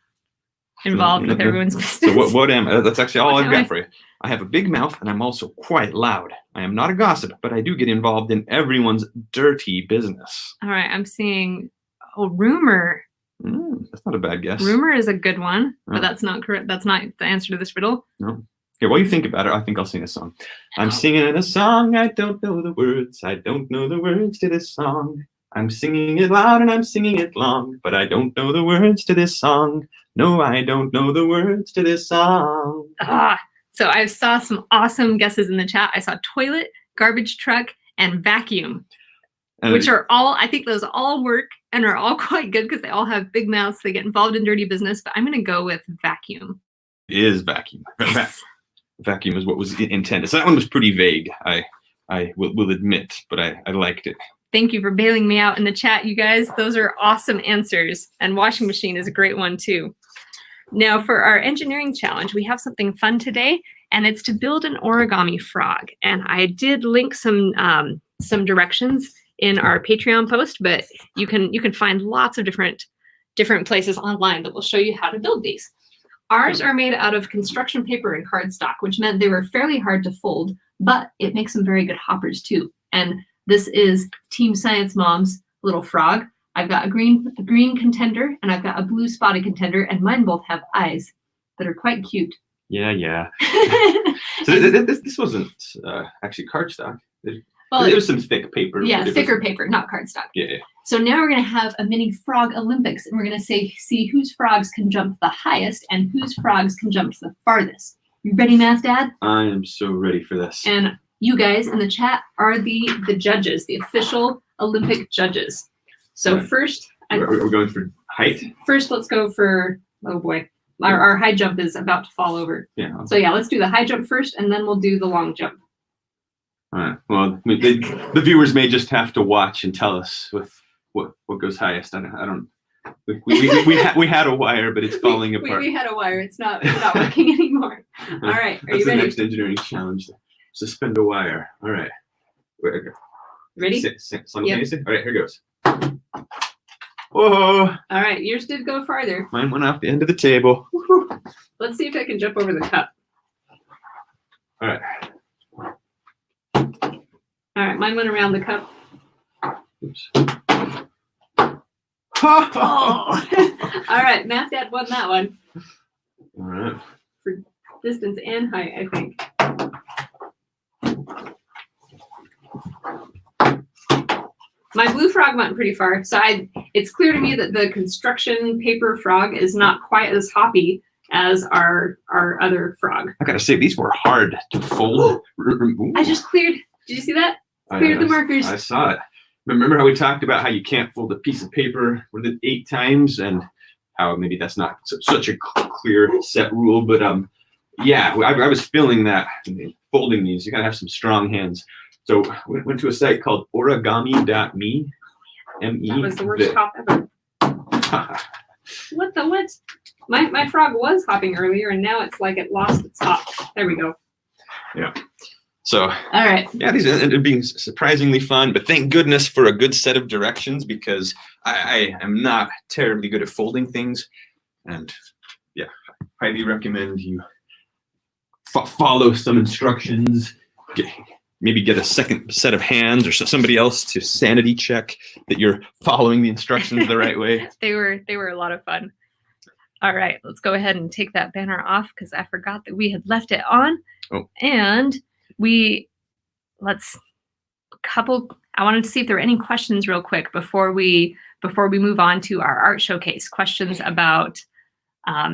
involved with everyone's business. So what am I? That's actually all What I've am got I? for you. I have a big mouth and I'm also quite loud. I am not a gossip, but I do get involved in everyone's dirty business. All right, I'm seeing rumor. That's not a bad guess. Rumor is a good one, Oh. but that's not correct. That's not the answer to this riddle. No. Okay, while you think about it, I think I'll sing a song. I'm singing a song, I don't know the words. I don't know the words to this song. I'm singing it loud and I'm singing it long, but I don't know the words to this song. No, I don't know the words to this song. So I saw some awesome guesses in the chat. I saw toilet, garbage truck, and vacuum, which are all, I think those all work and are all quite good because they all have big mouths. They get involved in dirty business, but I'm going to go with vacuum. It is vacuum. Yes. Vacuum is what was intended. So that one was pretty vague, I will admit, but I liked it. Thank you for bailing me out in the chat, you guys. Those are awesome answers. And washing machine is a great one too. Now for our engineering challenge, we have something fun today, and it's to build an origami frog. And I did link some directions in our Patreon post, but you can find lots of different places online that will show you how to build these. Ours are made out of construction paper and cardstock, which meant they were fairly hard to fold, but it makes them very good hoppers too. And this is Team Science Mom's little frog. I've got a green contender and I've got a blue spotted contender, and mine both have eyes that are quite cute. Yeah. So this wasn't actually cardstock. Well, it was some thick paper. Yeah, thicker paper, not cardstock. Yeah. So now we're going to have a mini frog Olympics, and we're going to see whose frogs can jump the highest and whose frogs can jump the farthest. You ready, Math Dad? I am so ready for this. And you guys in the chat are the judges, the official Olympic judges. So Right. first, We're going for height? First, let's go for, oh boy, our high jump is about to fall over. Yeah. So yeah, let's do the high jump first, and then we'll do the long jump. All right. Well, the viewers may just have to watch and tell us what goes highest. I don't. We had a wire, but it's falling apart. We had a wire. It's not working anymore. All right, are you That's the ready? next engineering challenge. Suspend a wire. All right. Ready? Simultaneously? All right, here goes. Whoa! All right, yours did go farther. Mine went off the end of the table. Let's see if I can jump over the cup. All right. All right, mine went around the cup. Oops. Oh! All right, Math Dad won that one. All right. For distance and height, I think. My blue frog went pretty far, so it's clear to me that the construction paper frog is not quite as hoppy as our other frog. I gotta say, these were hard to fold. I just cleared. Did you see that? Cleared the markers. I saw it. Remember how we talked about how you can't fold a piece of paper with it 8 times, and how maybe that's not such a clear set rule, but yeah, I was feeling that folding these. You gotta have some strong hands. So we went to a site called origami.me. That was the worst hop ever. What? My frog was hopping earlier, and now it's like it lost its hop. There we go. Yeah. So, all right. Yeah, these ended up being surprisingly fun, but thank goodness for a good set of directions, because I am not terribly good at folding things. And yeah, highly recommend you follow some instructions, maybe get a second set of hands or somebody else to sanity check that you're following the instructions the right way. They were a lot of fun. All right, let's go ahead and take that banner off because I forgot that we had left it on. Oh. And I wanted to see if there were any questions real quick before we move on to our art showcase. Questions about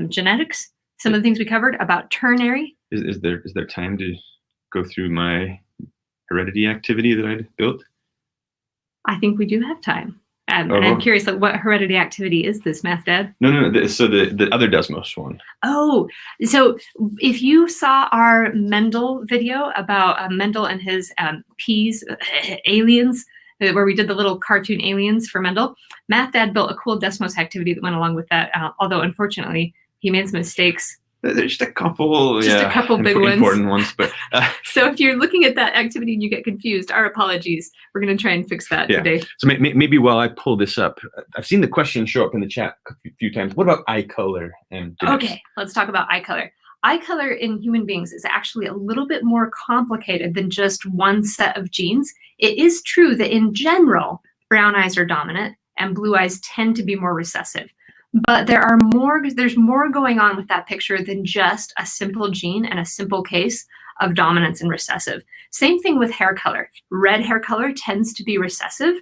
genetics, some of the things we covered, about ternary. Is there time to go through my heredity activity that I built? I think we do have time. And I'm curious, like, what heredity activity is this, Math Dad? No. So the other Desmos one. Oh, so if you saw our Mendel video about Mendel and his peas, aliens, where we did the little cartoon aliens for Mendel. Math Dad built a cool Desmos activity that went along with that, although unfortunately he made some mistakes. There's just a couple, Just a couple big ones. important ones, but So if you're looking at that activity and you get confused, our apologies. We're going to try and fix that today. So maybe while I pull this up, I've seen the question show up in the chat a few times. What about eye color and genetics? Okay, let's talk about eye color. Eye color in human beings is actually a little bit more complicated than just one set of genes. It is true that in general, brown eyes are dominant and blue eyes tend to be more recessive. But there's more going on with that picture than just a simple gene and a simple case of dominance and recessive. Same thing with hair color. Red hair color tends to be recessive,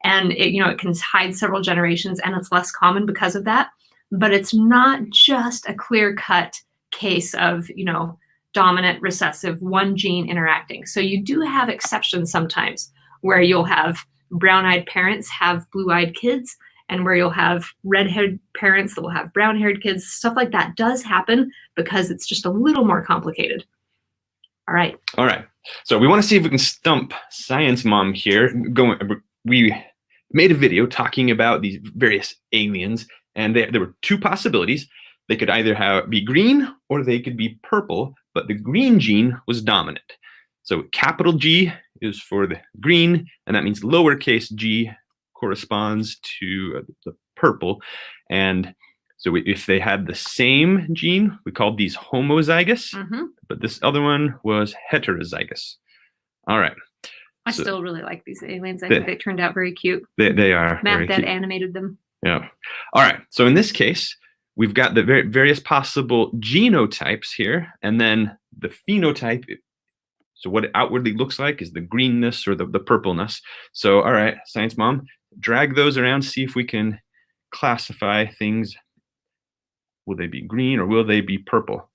and it can hide several generations, and it's less common because of that. But it's not just a clear-cut case of dominant, recessive, one gene interacting. So you do have exceptions sometimes where you'll have brown-eyed parents have blue-eyed kids, and where you'll have red-haired parents that will have brown-haired kids. Stuff like that does happen because it's just a little more complicated. All right. So we want to see if we can stump Science Mom here. We made a video talking about these various aliens, and there were two possibilities. They could either be green or they could be purple, but the green gene was dominant. So capital G is for the green, and that means lowercase g corresponds to the purple. And so if they had the same gene, we called these homozygous, but this other one was heterozygous. All right. I still really like these aliens. I think they turned out very cute. They are. Matt Dad animated them. Yeah. All right. So in this case, we've got the various possible genotypes here, and then the phenotype. So what it outwardly looks like is the greenness or the purpleness. So, all right, Science Mom, drag those around, see if we can classify things. Will they be green or will they be purple?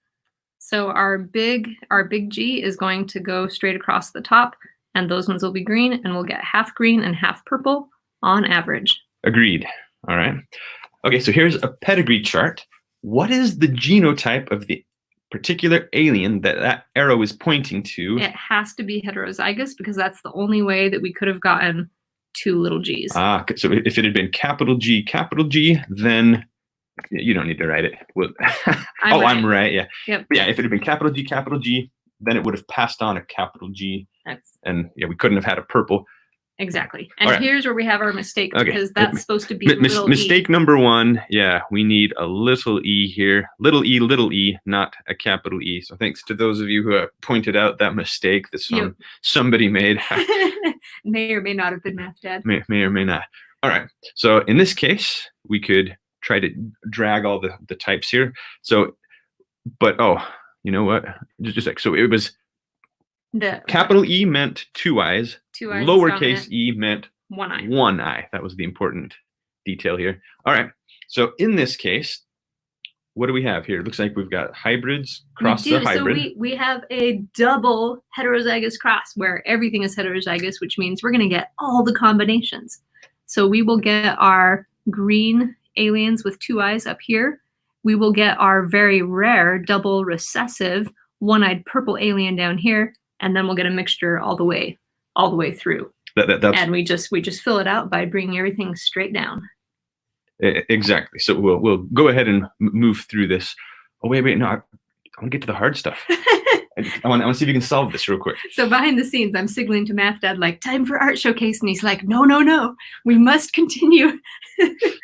So our big G is going to go straight across the top, and those ones will be green, and we'll get half green and half purple on average. Agreed. All right. Okay, so here's a pedigree chart. What is the genotype of the particular alien that arrow is pointing to? It has to be heterozygous because that's the only way that we could have gotten two little g's. So if it had been capital G, then you don't need to write it. I'm right. Yeah. Yep. But yeah, if it had been capital G, then it would have passed on a capital G. And we couldn't have had a purple. Exactly. And here's where we have our mistake, because that's supposed to be little mistake e. number one. Yeah, we need a little e here. Little e, not a capital E. So thanks to those of you who pointed out that mistake that somebody made. May or may not have been Math Dad. May or may not. All right. So in this case, we could try to drag all the types here. So, but you know what? Just a sec. So it was capital E meant two eyes. Lowercase e meant one eye. One eye. That was the important detail here. All right. So in this case, what do we have here? It looks like we've got hybrids cross the hybrid. So we have a double heterozygous cross where everything is heterozygous, which means we're going to get all the combinations. So we will get our green aliens with two eyes up here. We will get our very rare double recessive one-eyed purple alien down here, and then we'll get a mixture all the way through. And we just fill it out by bringing everything straight down. Exactly. So we'll go ahead and move through this. Oh wait, no, I want to get to the hard stuff. I want to see if you can solve this real quick. So behind the scenes, I'm signaling to Math Dad, like, time for art showcase, and he's like, no, we must continue.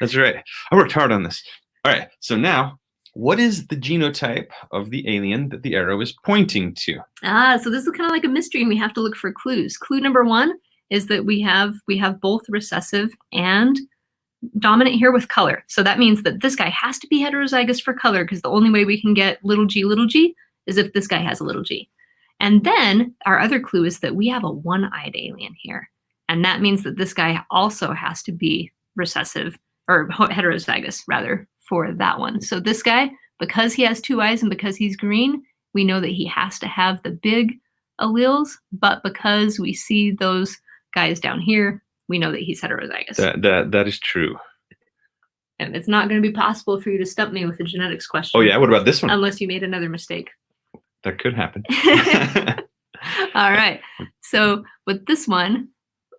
That's right. I worked hard on this. All right. So now, what is the genotype of the alien that the arrow is pointing to? So this is kind of like a mystery, and we have to look for clues. Clue number one is that we have both recessive and dominant here with color. So that means that this guy has to be heterozygous for color, because the only way we can get little g is if this guy has a little g. And then our other clue is that we have a one-eyed alien here. And that means that this guy also has to be recessive, or heterozygous rather, for that one. So this guy, because he has two eyes and because he's green, we know that he has to have the big alleles, but because we see those guys down here, we know that he's heterozygous. That is true. And it's not going to be possible for you to stump me with a genetics question. Oh yeah, what about this one? Unless you made another mistake. That could happen. All right. So with this one,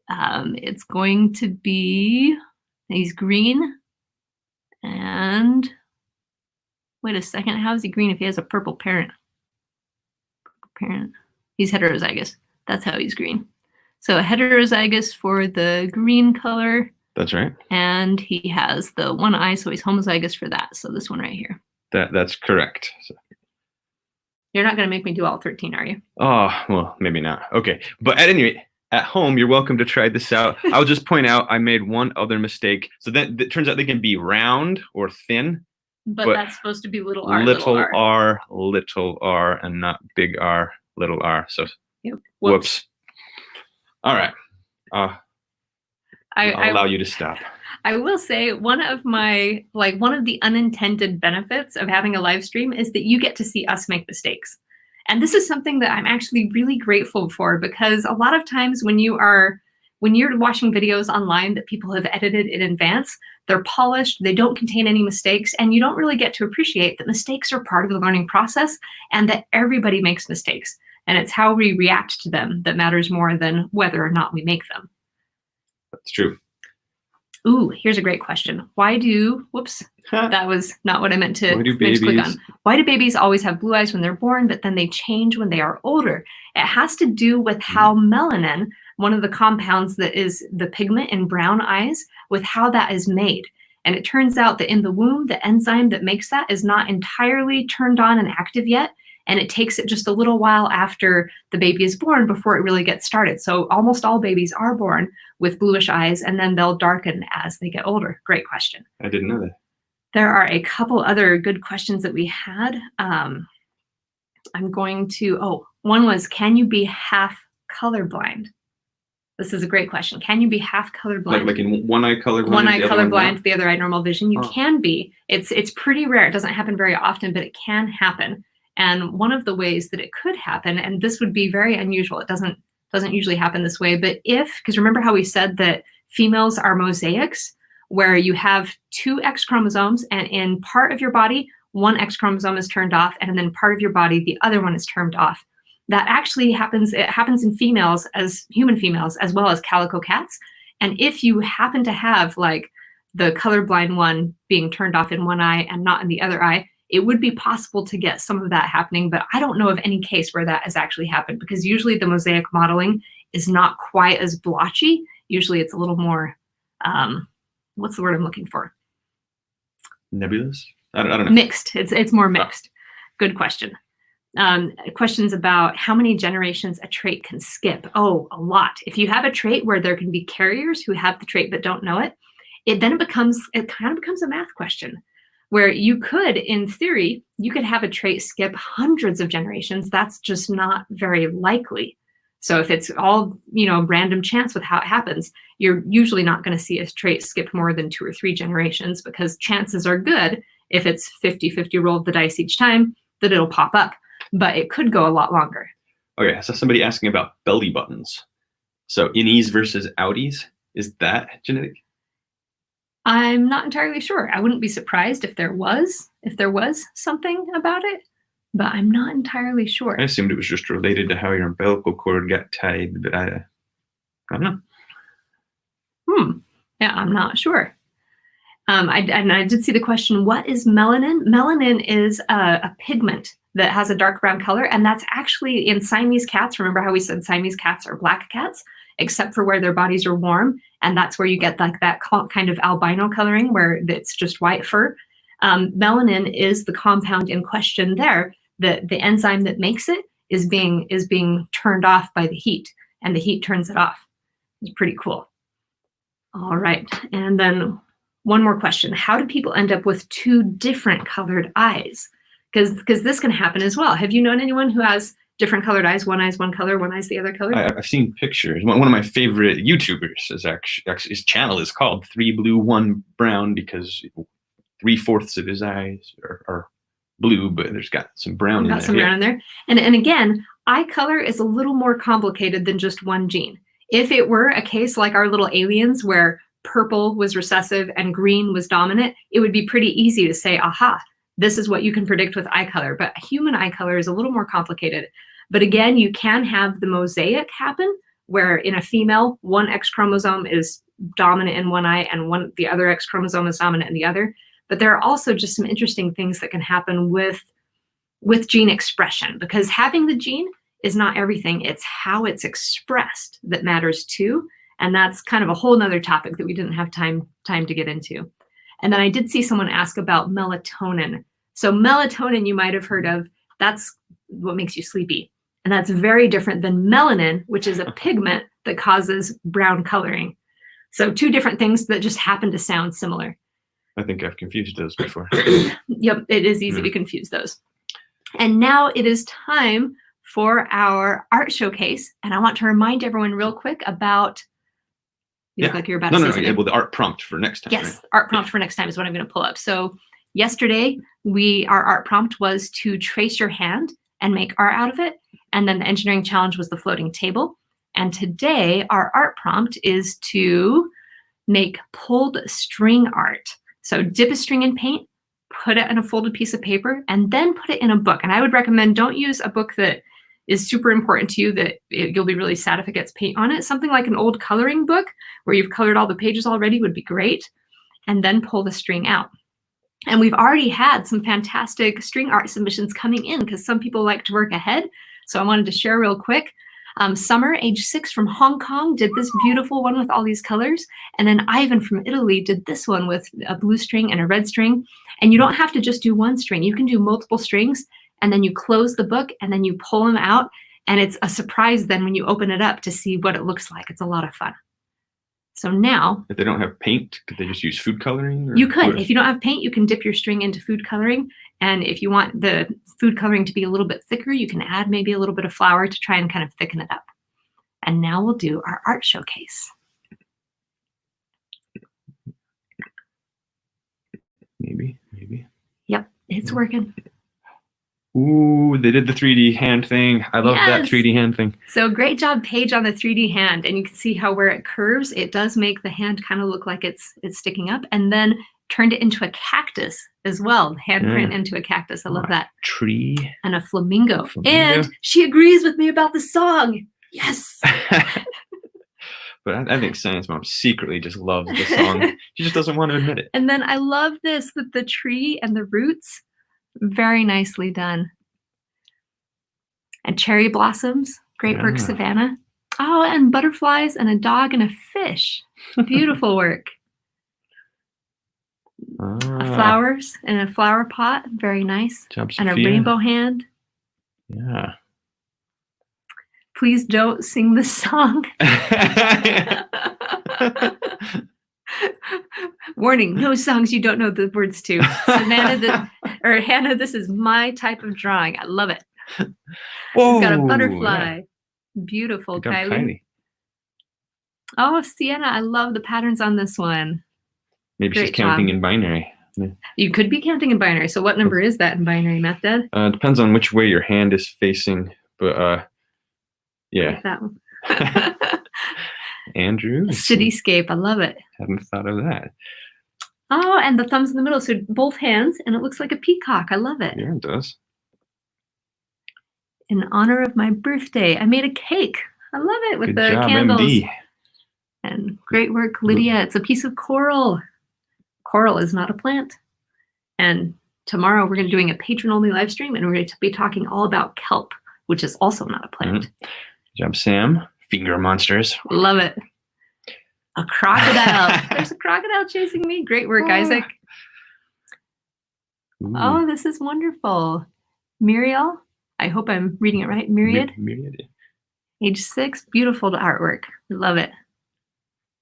It's going to be, he's green. And wait a second, how is he green if he has a purple parent? He's heterozygous. That's how he's green. So heterozygous for the green color. That's right. And he has the one eye, so he's homozygous for that. So this one right here. That's correct. So. You're not going to make me do all 13, are you? Oh, well, maybe not. Okay. But at any rate, at home, you're welcome to try this out. I'll just point out I made one other mistake. So then it turns out they can be round or thin. But that's supposed to be little r, little r, and not big R, little r. So yep. Whoops. All right. I'll allow you to stop. I will say one of the unintended benefits of having a live stream is that you get to see us make mistakes. And this is something that I'm actually really grateful for, because a lot of times when you're watching videos online that people have edited in advance, they're polished, they don't contain any mistakes, and you don't really get to appreciate that mistakes are part of the learning process and that everybody makes mistakes. And it's how we react to them that matters more than whether or not we make them. That's true. Ooh, here's a great question. Whoops, that was not what I meant to click on. Why do babies always have blue eyes when they're born, but then they change when they are older? It has to do with how melanin, one of the compounds that is the pigment in brown eyes, with how that is made. And it turns out that in the womb, the enzyme that makes that is not entirely turned on and active yet. And it takes it just a little while after the baby is born before it really gets started. So almost all babies are born with bluish eyes, and then they'll darken as they get older. Great question. I didn't know that. There are a couple other good questions that we had. I'm going to, one was, can you be half colorblind? This is a great question. Can you be half colorblind? Like in one eye colorblind? One eye colorblind, the other eye normal vision. You can be. It's pretty rare. It doesn't happen very often, but it can happen. And one of the ways that it could happen, and this would be very unusual, it doesn't usually happen this way, but because remember how we said that females are mosaics, where you have two X chromosomes, and in part of your body, one X chromosome is turned off, and then part of your body, the other one is turned off. That actually happens, it happens in females, as human females, as well as calico cats. And if you happen to have like the colorblind one being turned off in one eye and not in the other eye, it would be possible to get some of that happening, but I don't know of any case where that has actually happened, because usually the mosaic modeling is not quite as blotchy. Usually it's a little more, what's the word I'm looking for? Nebulous? I don't know. Mixed. It's more mixed. Good question. Questions about how many generations a trait can skip. Oh, a lot. If you have a trait where there can be carriers who have the trait but don't know it, it kind of becomes a math question, where you could, in theory, you could have a trait skip hundreds of generations. That's just not very likely. So if it's all, random chance with how it happens, you're usually not going to see a trait skip more than 2 or 3 generations, because chances are good, if it's 50-50 roll of the dice each time, that it'll pop up. But it could go a lot longer. Okay, I saw somebody asking about belly buttons. So innies versus outies, is that genetic? I'm not entirely sure. I wouldn't be surprised if there was something about it, but I'm not entirely sure. I assumed it was just related to how your umbilical cord got tied, but I don't know. Yeah, I'm not sure. I did see the question, what is melanin? Melanin is a pigment that has a dark brown color, and that's actually in Siamese cats. Remember how we said Siamese cats are black cats, except for where their bodies are warm, and that's where you get like that kind of albino coloring where it's just white fur. Melanin is the compound in question there. The enzyme that makes it is being turned off by the heat, and the heat turns it off. It's pretty cool. All right, and then one more question. How do people end up with 2 different colored eyes? Because this can happen as well. Have you known anyone who has different colored eyes? One eye's one color, one eye's the other color? I've seen pictures. One of my favorite YouTubers is actually his channel is called 3 Blue 1 Brown, because 3/4 of his eyes are blue, but there's got some brown in there. Brown in there. And again, eye color is a little more complicated than just one gene. If it were a case like our little aliens where purple was recessive and green was dominant, it would be pretty easy to say, aha, this is what you can predict with eye color. But human eye color is a little more complicated. But again, you can have the mosaic happen where in a female, one X chromosome is dominant in one eye and the other X chromosome is dominant in the other. But there are also just some interesting things that can happen with gene expression, because having the gene is not everything. It's how it's expressed that matters too. And that's kind of a whole nother topic that we didn't have time to get into. And then I did see someone ask about melatonin. So melatonin, you might have heard of, that's what makes you sleepy. And that's very different than melanin, which is a pigment that causes brown coloring. So two different things that just happen to sound similar. I think I've confused those before. Yep, it is easy to confuse those. And now it is time for our art showcase. And I want to remind everyone real quick about, you look like you're about to say something. Yeah, well, the art prompt for next time. Yes, right? art prompt for next time is what I'm going to pull up. So yesterday, our art prompt was to trace your hand and make art out of it. And then the engineering challenge was the floating table. And today, our art prompt is to make pulled string art. So dip a string in paint, put it in a folded piece of paper, and then put it in a book. And I would recommend don't use a book that is super important to you that you'll be really sad if it gets paint on it. Something like an old coloring book where you've colored all the pages already would be great. And then pull the string out. And we've already had some fantastic string art submissions coming in because some people like to work ahead. So I wanted to share real quick. Summer, age 6 from Hong Kong, did this beautiful one with all these colors. And then Ivan from Italy did this one with a blue string and a red string. And you don't have to just do one string. You can do multiple strings, and then you close the book and then you pull them out. And it's a surprise then when you open it up to see what it looks like. It's a lot of fun. So now, if they don't have paint, could they just use food coloring? You could. If you don't have paint, you can dip your string into food coloring. And if you want the food coloring to be a little bit thicker, you can add maybe a little bit of flour to try and kind of thicken it up. And now we'll do our art showcase. Maybe. Yep, it's working. Ooh, they did the 3D hand thing. I love that 3D hand thing. So great job, Paige, on the 3D hand. And you can see how where it curves, it does make the hand kind of look like it's sticking up. And then turned it into a cactus as well. Handprint into a cactus. I love that. Tree. And a flamingo. And she agrees with me about the song. Yes. But I think Science Mom secretly just loves the song. She just doesn't want to admit it. And then I love this with the tree and the roots. Very nicely done. And cherry blossoms. Great work, Savannah. Oh, and butterflies and a dog and a fish. Beautiful work. Flowers in a flower pot. Very nice. Job, and Sophia. A rainbow hand. Yeah. Please don't sing this song. Warning, no songs you don't know the words to. Savannah, Hannah, this is my type of drawing. I love it. Whoa, We've got a butterfly. Yeah. Beautiful, Kylie. Oh, Sienna, I love the patterns on this one. Maybe she's counting in binary. Yeah. You could be counting in binary. So what number is that in binary, Math Dad? It depends on which way your hand is facing, but yeah. Like that one. Andrew. Cityscape, I love it. Hadn't thought of that. Oh, and the thumbs in the middle, so both hands, and it looks like a peacock. I love it. Yeah, it does. In honor of my birthday, I made a cake. I love it with Good the job, candles. MD. And great work, Lydia. It's a piece of coral. Coral is not a plant. And tomorrow we're going to be doing a patron-only live stream, and we're going to be talking all about kelp, which is also not a plant. Good job, Sam. Finger monsters. Love it. A crocodile. There's a crocodile chasing me. Great work, Isaac. Ooh. Oh, this is wonderful. Muriel. I hope I'm reading it right. Myriad. Myriad. Age 6. Beautiful artwork. Love it.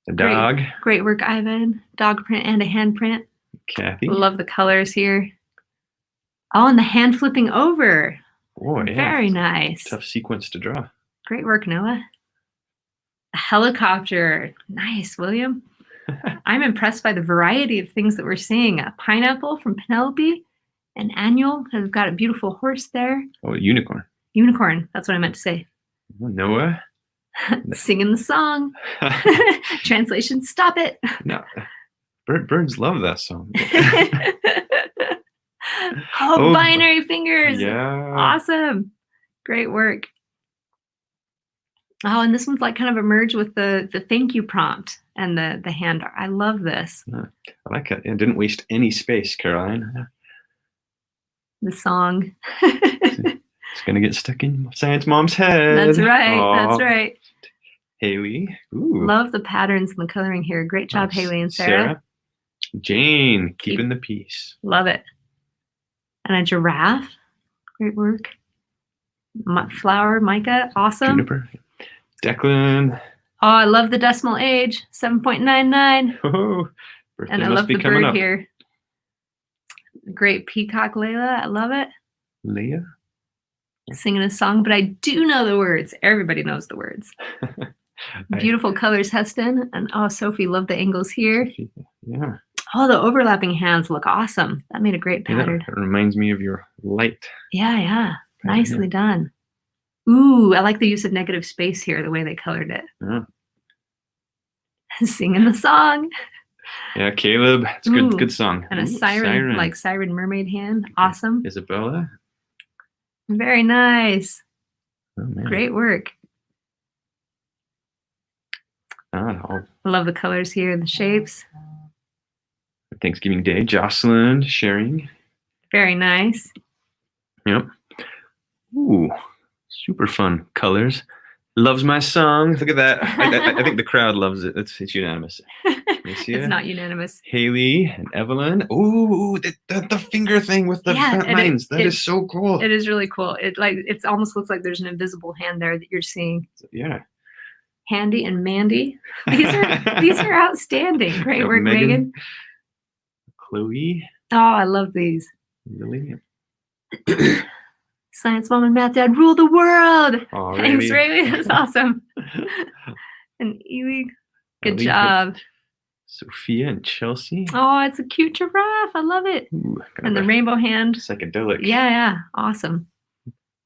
A dog. Great work, Ivan. Dog print and a hand print. Kathy. Love the colors here. Oh, and the hand flipping over. Boy, yeah. Very nice. Tough sequence to draw. Great work, Noah. A helicopter. Nice, William. I'm impressed by the variety of things that we're seeing. A pineapple from Penelope. An annual. I've got a beautiful horse there. Oh, a unicorn. Unicorn. That's what I meant to say. Noah. Singing the song. Translation, stop it. No. Birds love that song. Oh, binary fingers. Yeah. Awesome. Great work. Oh, and this one's like kind of a merge with the thank you prompt and the hand art. I love this. I like it. It didn't waste any space, Caroline. The song. It's gonna get stuck in Science Mom's head. That's right. Aw. That's right. Haley. Ooh. Love the patterns and the coloring here. Great job, Haley and Sarah. Jane, keeping the peace. Love it. And a giraffe. Great work. Flower, Micah. Awesome. Juniper. Declan. Oh, I love the decimal age. 7.99. Oh, birthday And I must love be the coming bird up. here. Great peacock, Layla. I love it. Leah. Singing a song, but I do know the words. Everybody knows the words. Beautiful colors, Heston. And oh, Sophie, love the angles here. Yeah. Oh, the overlapping hands look awesome. That made a great Yeah, pattern. that reminds me of your light. Yeah, yeah. Pattern, Nicely done. Ooh, I like the use of negative space here, the way they colored it. Yeah. Singing the song. Yeah, Caleb. It's a Ooh, good song. And a Ooh, siren, like siren mermaid hand. Awesome. Isabella. Very nice. Oh, man. Great work. Oh, I love the colors here and the shapes. Thanksgiving Day. Jocelyn sharing. Very nice. Yep. Ooh, super fun colors. Loves my song. Look at that. I think the crowd loves it. It's unanimous. It's not unanimous. Haley and Evelyn. Ooh, the finger thing with the lines. That is so cool. It is really cool. It almost looks like there's an invisible hand there that you're seeing. Yeah. Handy and Mandy. These are outstanding. Great work, Megan. Chloe. Oh, I love these. Lily. Science Mom and Math Dad rule the world. Oh, Thanks, Ray. That's awesome. And Ely, good job. Sophia and Chelsea. Oh, it's a cute giraffe. I love it. Ooh, and the rainbow hand. Psychedelic. Yeah. Awesome.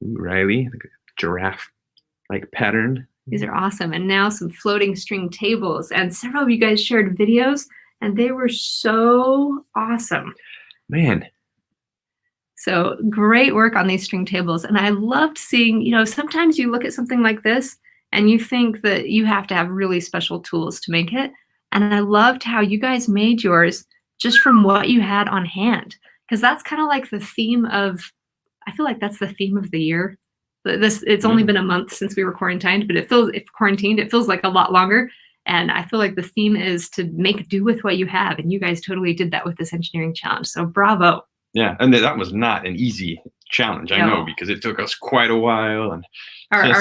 Ooh, Riley, the giraffe-like pattern. These are awesome. And now some floating string tables. And several of you guys shared videos, and they were so awesome. Man. So great work on these string tables. And I loved seeing, sometimes you look at something like this and you think that you have to have really special tools to make it. And I loved how you guys made yours just from what you had on hand. Because that's kind of like the theme of, I feel like that's the theme of the year. It's only been a month since we were quarantined, but it feels like a lot longer. And I feel like the theme is to make do with what you have. And you guys totally did that with this engineering challenge. So bravo. Yeah, and that was not an easy challenge, I know, because it took us quite a while and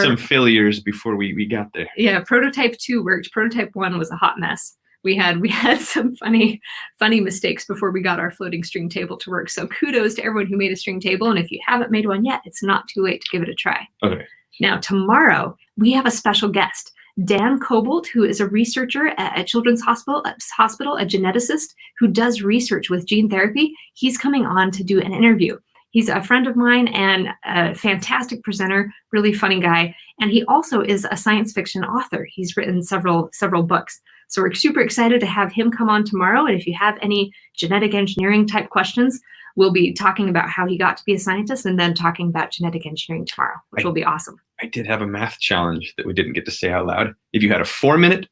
some failures before we got there. Yeah, prototype 2 worked. Prototype 1 was a hot mess. We had some funny mistakes before we got our floating string table to work. So kudos to everyone who made a string table. And if you haven't made one yet, it's not too late to give it a try. Okay. Now, tomorrow, we have a special guest. Dan Cobalt, who is a researcher at Children's Hospital, a geneticist who does research with gene therapy. He's coming on to do an interview. He's a friend of mine and a fantastic presenter, really funny guy. And he also is a science fiction author. He's written several books. So we're super excited to have him come on tomorrow. And if you have any genetic engineering type questions, we'll be talking about how he got to be a scientist and then talking about genetic engineering tomorrow, which will be awesome. I did have a math challenge that we didn't get to say out loud. If you had a 4-minute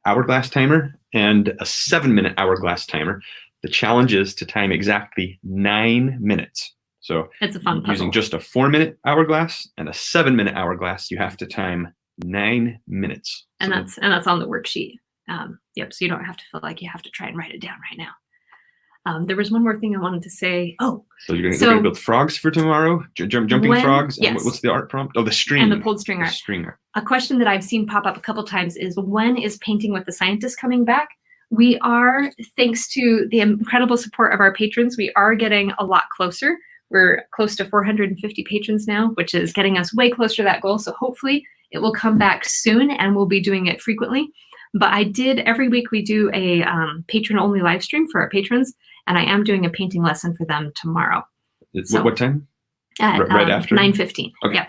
hourglass timer and a 7-minute hourglass timer, the challenge is to time exactly 9 minutes. So it's a fun puzzle. Using just a 4-minute hourglass and a 7-minute hourglass, you have to time 9 minutes. And that's on the worksheet. Yep. So you don't have to feel like you have to try and write it down right now. There was one more thing I wanted to say. Oh, so you're going to build frogs for tomorrow? Jumping frogs? Yes. And what's the art prompt? Oh, the string. And the pulled string art. A question that I've seen pop up a couple times is, when is Painting with the Scientist coming back? We are, thanks to the incredible support of our patrons, we are getting a lot closer. We're close to 450 patrons now, which is getting us way closer to that goal. So hopefully it will come back soon and we'll be doing it frequently. But every week we do a patron-only live stream for our patrons. And I am doing a painting lesson for them tomorrow. What time? Right after? 9:15. Okay. Yep.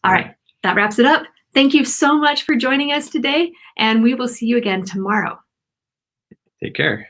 All right. That wraps it up. Thank you so much for joining us today. And we will see you again tomorrow. Take care.